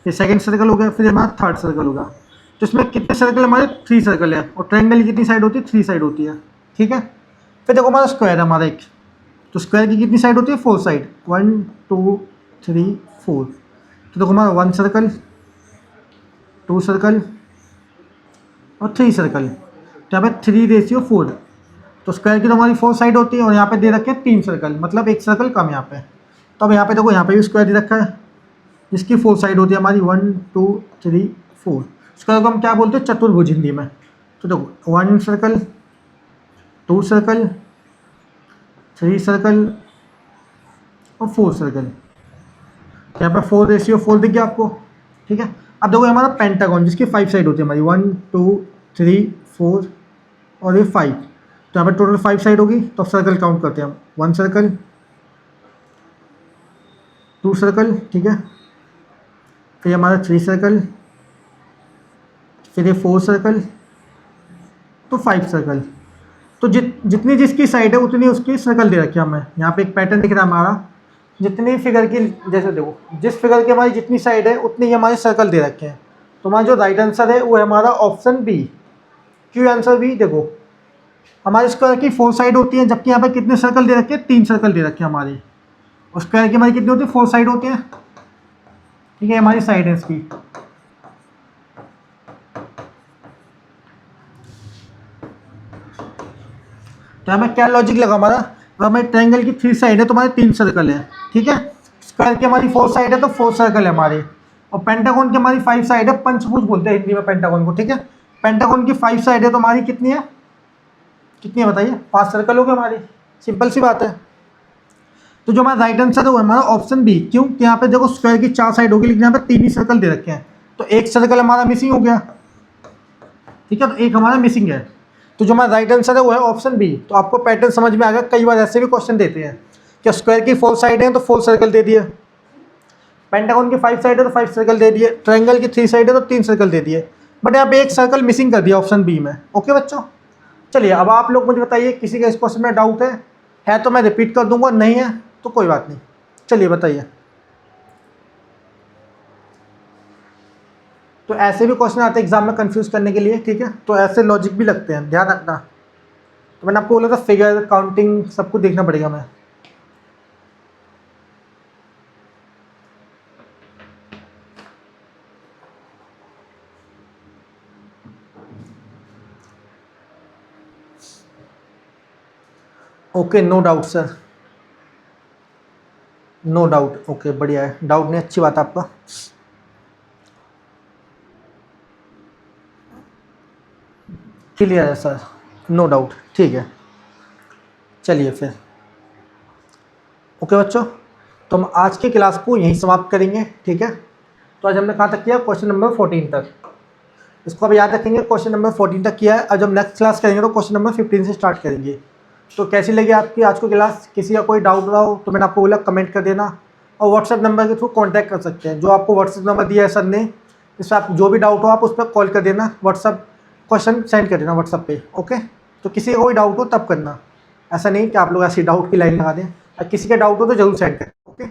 S1: ये सेकंड सर्कल हो गया, फिर हमारा थर्ड सर्कल होगा। तो इसमें कितने सर्कल हमारे? 3 सर्कल है, और ट्रायंगल की कितनी साइड होती है? 3 साइड होती है, ठीक है। फिर देखो हमारा स्क्वायर है हमारा एक, तो स्क्वायर की कितनी साइड होती है? 4 साइड, 1 2 3 4। तो देखो हमारा 1 सर्कल, 2 सर्कल और 3 सर्कल, तो यहाँ पे 3 रेशियो 4। तो स्क्वायर की तो हमारी 4 साइड होती है, और यहाँ पे दे रखे हैं 3 सर्कल, मतलब एक सर्कल कम यहाँ पे। तो अब यहाँ पे देखो, यहाँ पे भी स्क्वायर दे रखा है जिसकी 4 साइड होती है हमारी, 1 2 3 4। स्क्वायर को हम क्या बोलते हैं? चतुर्भुज हिंदी में। तो देखो 1 सर्कल, 2 सर्कल, 3 सर्कल और 4 सर्कल। यहाँ पे 4 रेशियो 4 दिख गया आपको, ठीक है। अब देखो हमारा पेंटागन जिसकी 5 साइड होती है हमारी, 1 2 3 4 और ये 5। तो यहाँ पे टोटल 5 साइड होगी। तो सर्कल काउंट करते हैं हम, 1 सर्कल, 2 सर्कल, ठीक है, फिर हमारा 3 सर्कल, फिर ये 4 सर्कल, तो 5 सर्कल। तो जितनी जिसकी साइड है उतनी उसकी सर्कल दे रखी है हमें। यहाँ पे एक पैटर्न दिख रहा है हमारा, जितनी फिगर की, जैसे देखो जिस फिगर की हमारी जितनी साइड है उतनी ही हमारे सर्कल दे रखे हैं। तो हमारा जो राइट आंसर है वो है हमारा ऑप्शन बी। क्यों आंसर बी? देखो हमारे स्क्वायर की 4 साइड होती है, जबकि यहाँ पे कितने सर्कल दे रखे हैं? 3 सर्कल दे रखे हैं हमारे। और स्क्वायर की हमारी कितनी होती है? 4 साइड होती है, ठीक है, हमारी साइड है इसकी। तो हमें क्या लॉजिक लगा हमारा? हमें ट्रायंगल की 3 साइड है तो हमारे 3 सर्कल है, ठीक है। स्क्वायर की हमारी 4 साइड है तो 4 सर्कल है हमारे, और पेंटागन की हमारी 5 साइड है, पंचभुज बोलते हैं हिंदी में पेंटागन को, ठीक है। पेंटागन की 5 साइड है तो हमारी कितनी है? कितनी है बताइए? 5 सर्कल हो गए हमारी, सिंपल सी बात है। तो जो हमारा राइट आंसर है वो हमारा ऑप्शन बी। क्यों? कि यहाँ पे देखो स्क्वायर की 4 साइड होगी, लेकिन यहाँ पे 3 ही सर्कल दे रखे हैं, तो एक सर्कल हमारा मिसिंग हो गया, ठीक है, तो एक हमारा मिसिंग है। तो जो हमारा राइट आंसर है वो है ऑप्शन बी। तो आपको पैटर्न समझ में आ गया। कई बार ऐसे भी क्वेश्चन देते हैं कि स्क्वायर की 4 साइड है तो 4 सर्कल दे दिए, पेंटागन की 5 साइड है तो 5 सर्कल दे दिए, ट्रायंगल की 3 साइड है तो 3 सर्कल दे दिए, बट यहाँ पे एक सर्कल मिसिंग कर दिया ऑप्शन बी में। ओके बच्चों, चलिए अब आप लोग मुझे बताइए, किसी का इस क्वेश्चन में डाउट है तो मैं रिपीट कर दूंगा, नहीं है तो कोई बात नहीं। चलिए बताइए। तो ऐसे भी क्वेश्चन आते हैं एग्जाम में कंफ्यूज करने के लिए, ठीक है, तो ऐसे लॉजिक भी लगते हैं, ध्यान रखना। तो मैंने आपको बोला था फिगर काउंटिंग सब कुछ देखना पड़ेगा मैं। Okay, no doubt sir, no doubt. Okay बढ़िया है, डाउट नहीं, अच्छी बात है आपका। क्लियर है सर, नो डाउट, ठीक है। चलिए फिर ओके बच्चों, तो हम आज की क्लास को यहीं समाप्त करेंगे, ठीक है। तो आज हमने कहाँ तक किया? क्वेश्चन नंबर 14 तक। इसको अब याद रखेंगे, क्वेश्चन नंबर 14 तक किया है। अब जब नेक्स्ट क्लास करेंगे तो क्वेश्चन नंबर 15 से स्टार्ट करेंगे। तो कैसी लगी आपकी आज को क्लास? किसी का कोई डाउट रहा हो तो मैंने आपको बोला कमेंट कर देना, और व्हाट्सएप नंबर के थ्रू कॉन्टैक्ट कर सकते हैं। जो आपको व्हाट्सएप नंबर दिया है सर ने, इससे आप जो भी डाउट हो आप उस पर कॉल कर देना, व्हाट्सएप क्वेश्चन सेंड कर देना व्हाट्सएप पे, ओके। तो किसी का कोई डाउट हो तब करना, ऐसा नहीं कि आप लोग ऐसी डाउट की लाइन लगा दें। और किसी का डाउट हो तो जरूर सेंड करें, ओके।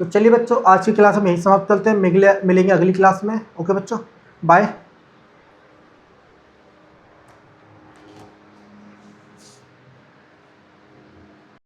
S1: तो चलिए बच्चों, आज की क्लास हम यहीं समाप्त करते हैं, मिलेंगे अगली क्लास में। ओके बच्चों, बाय।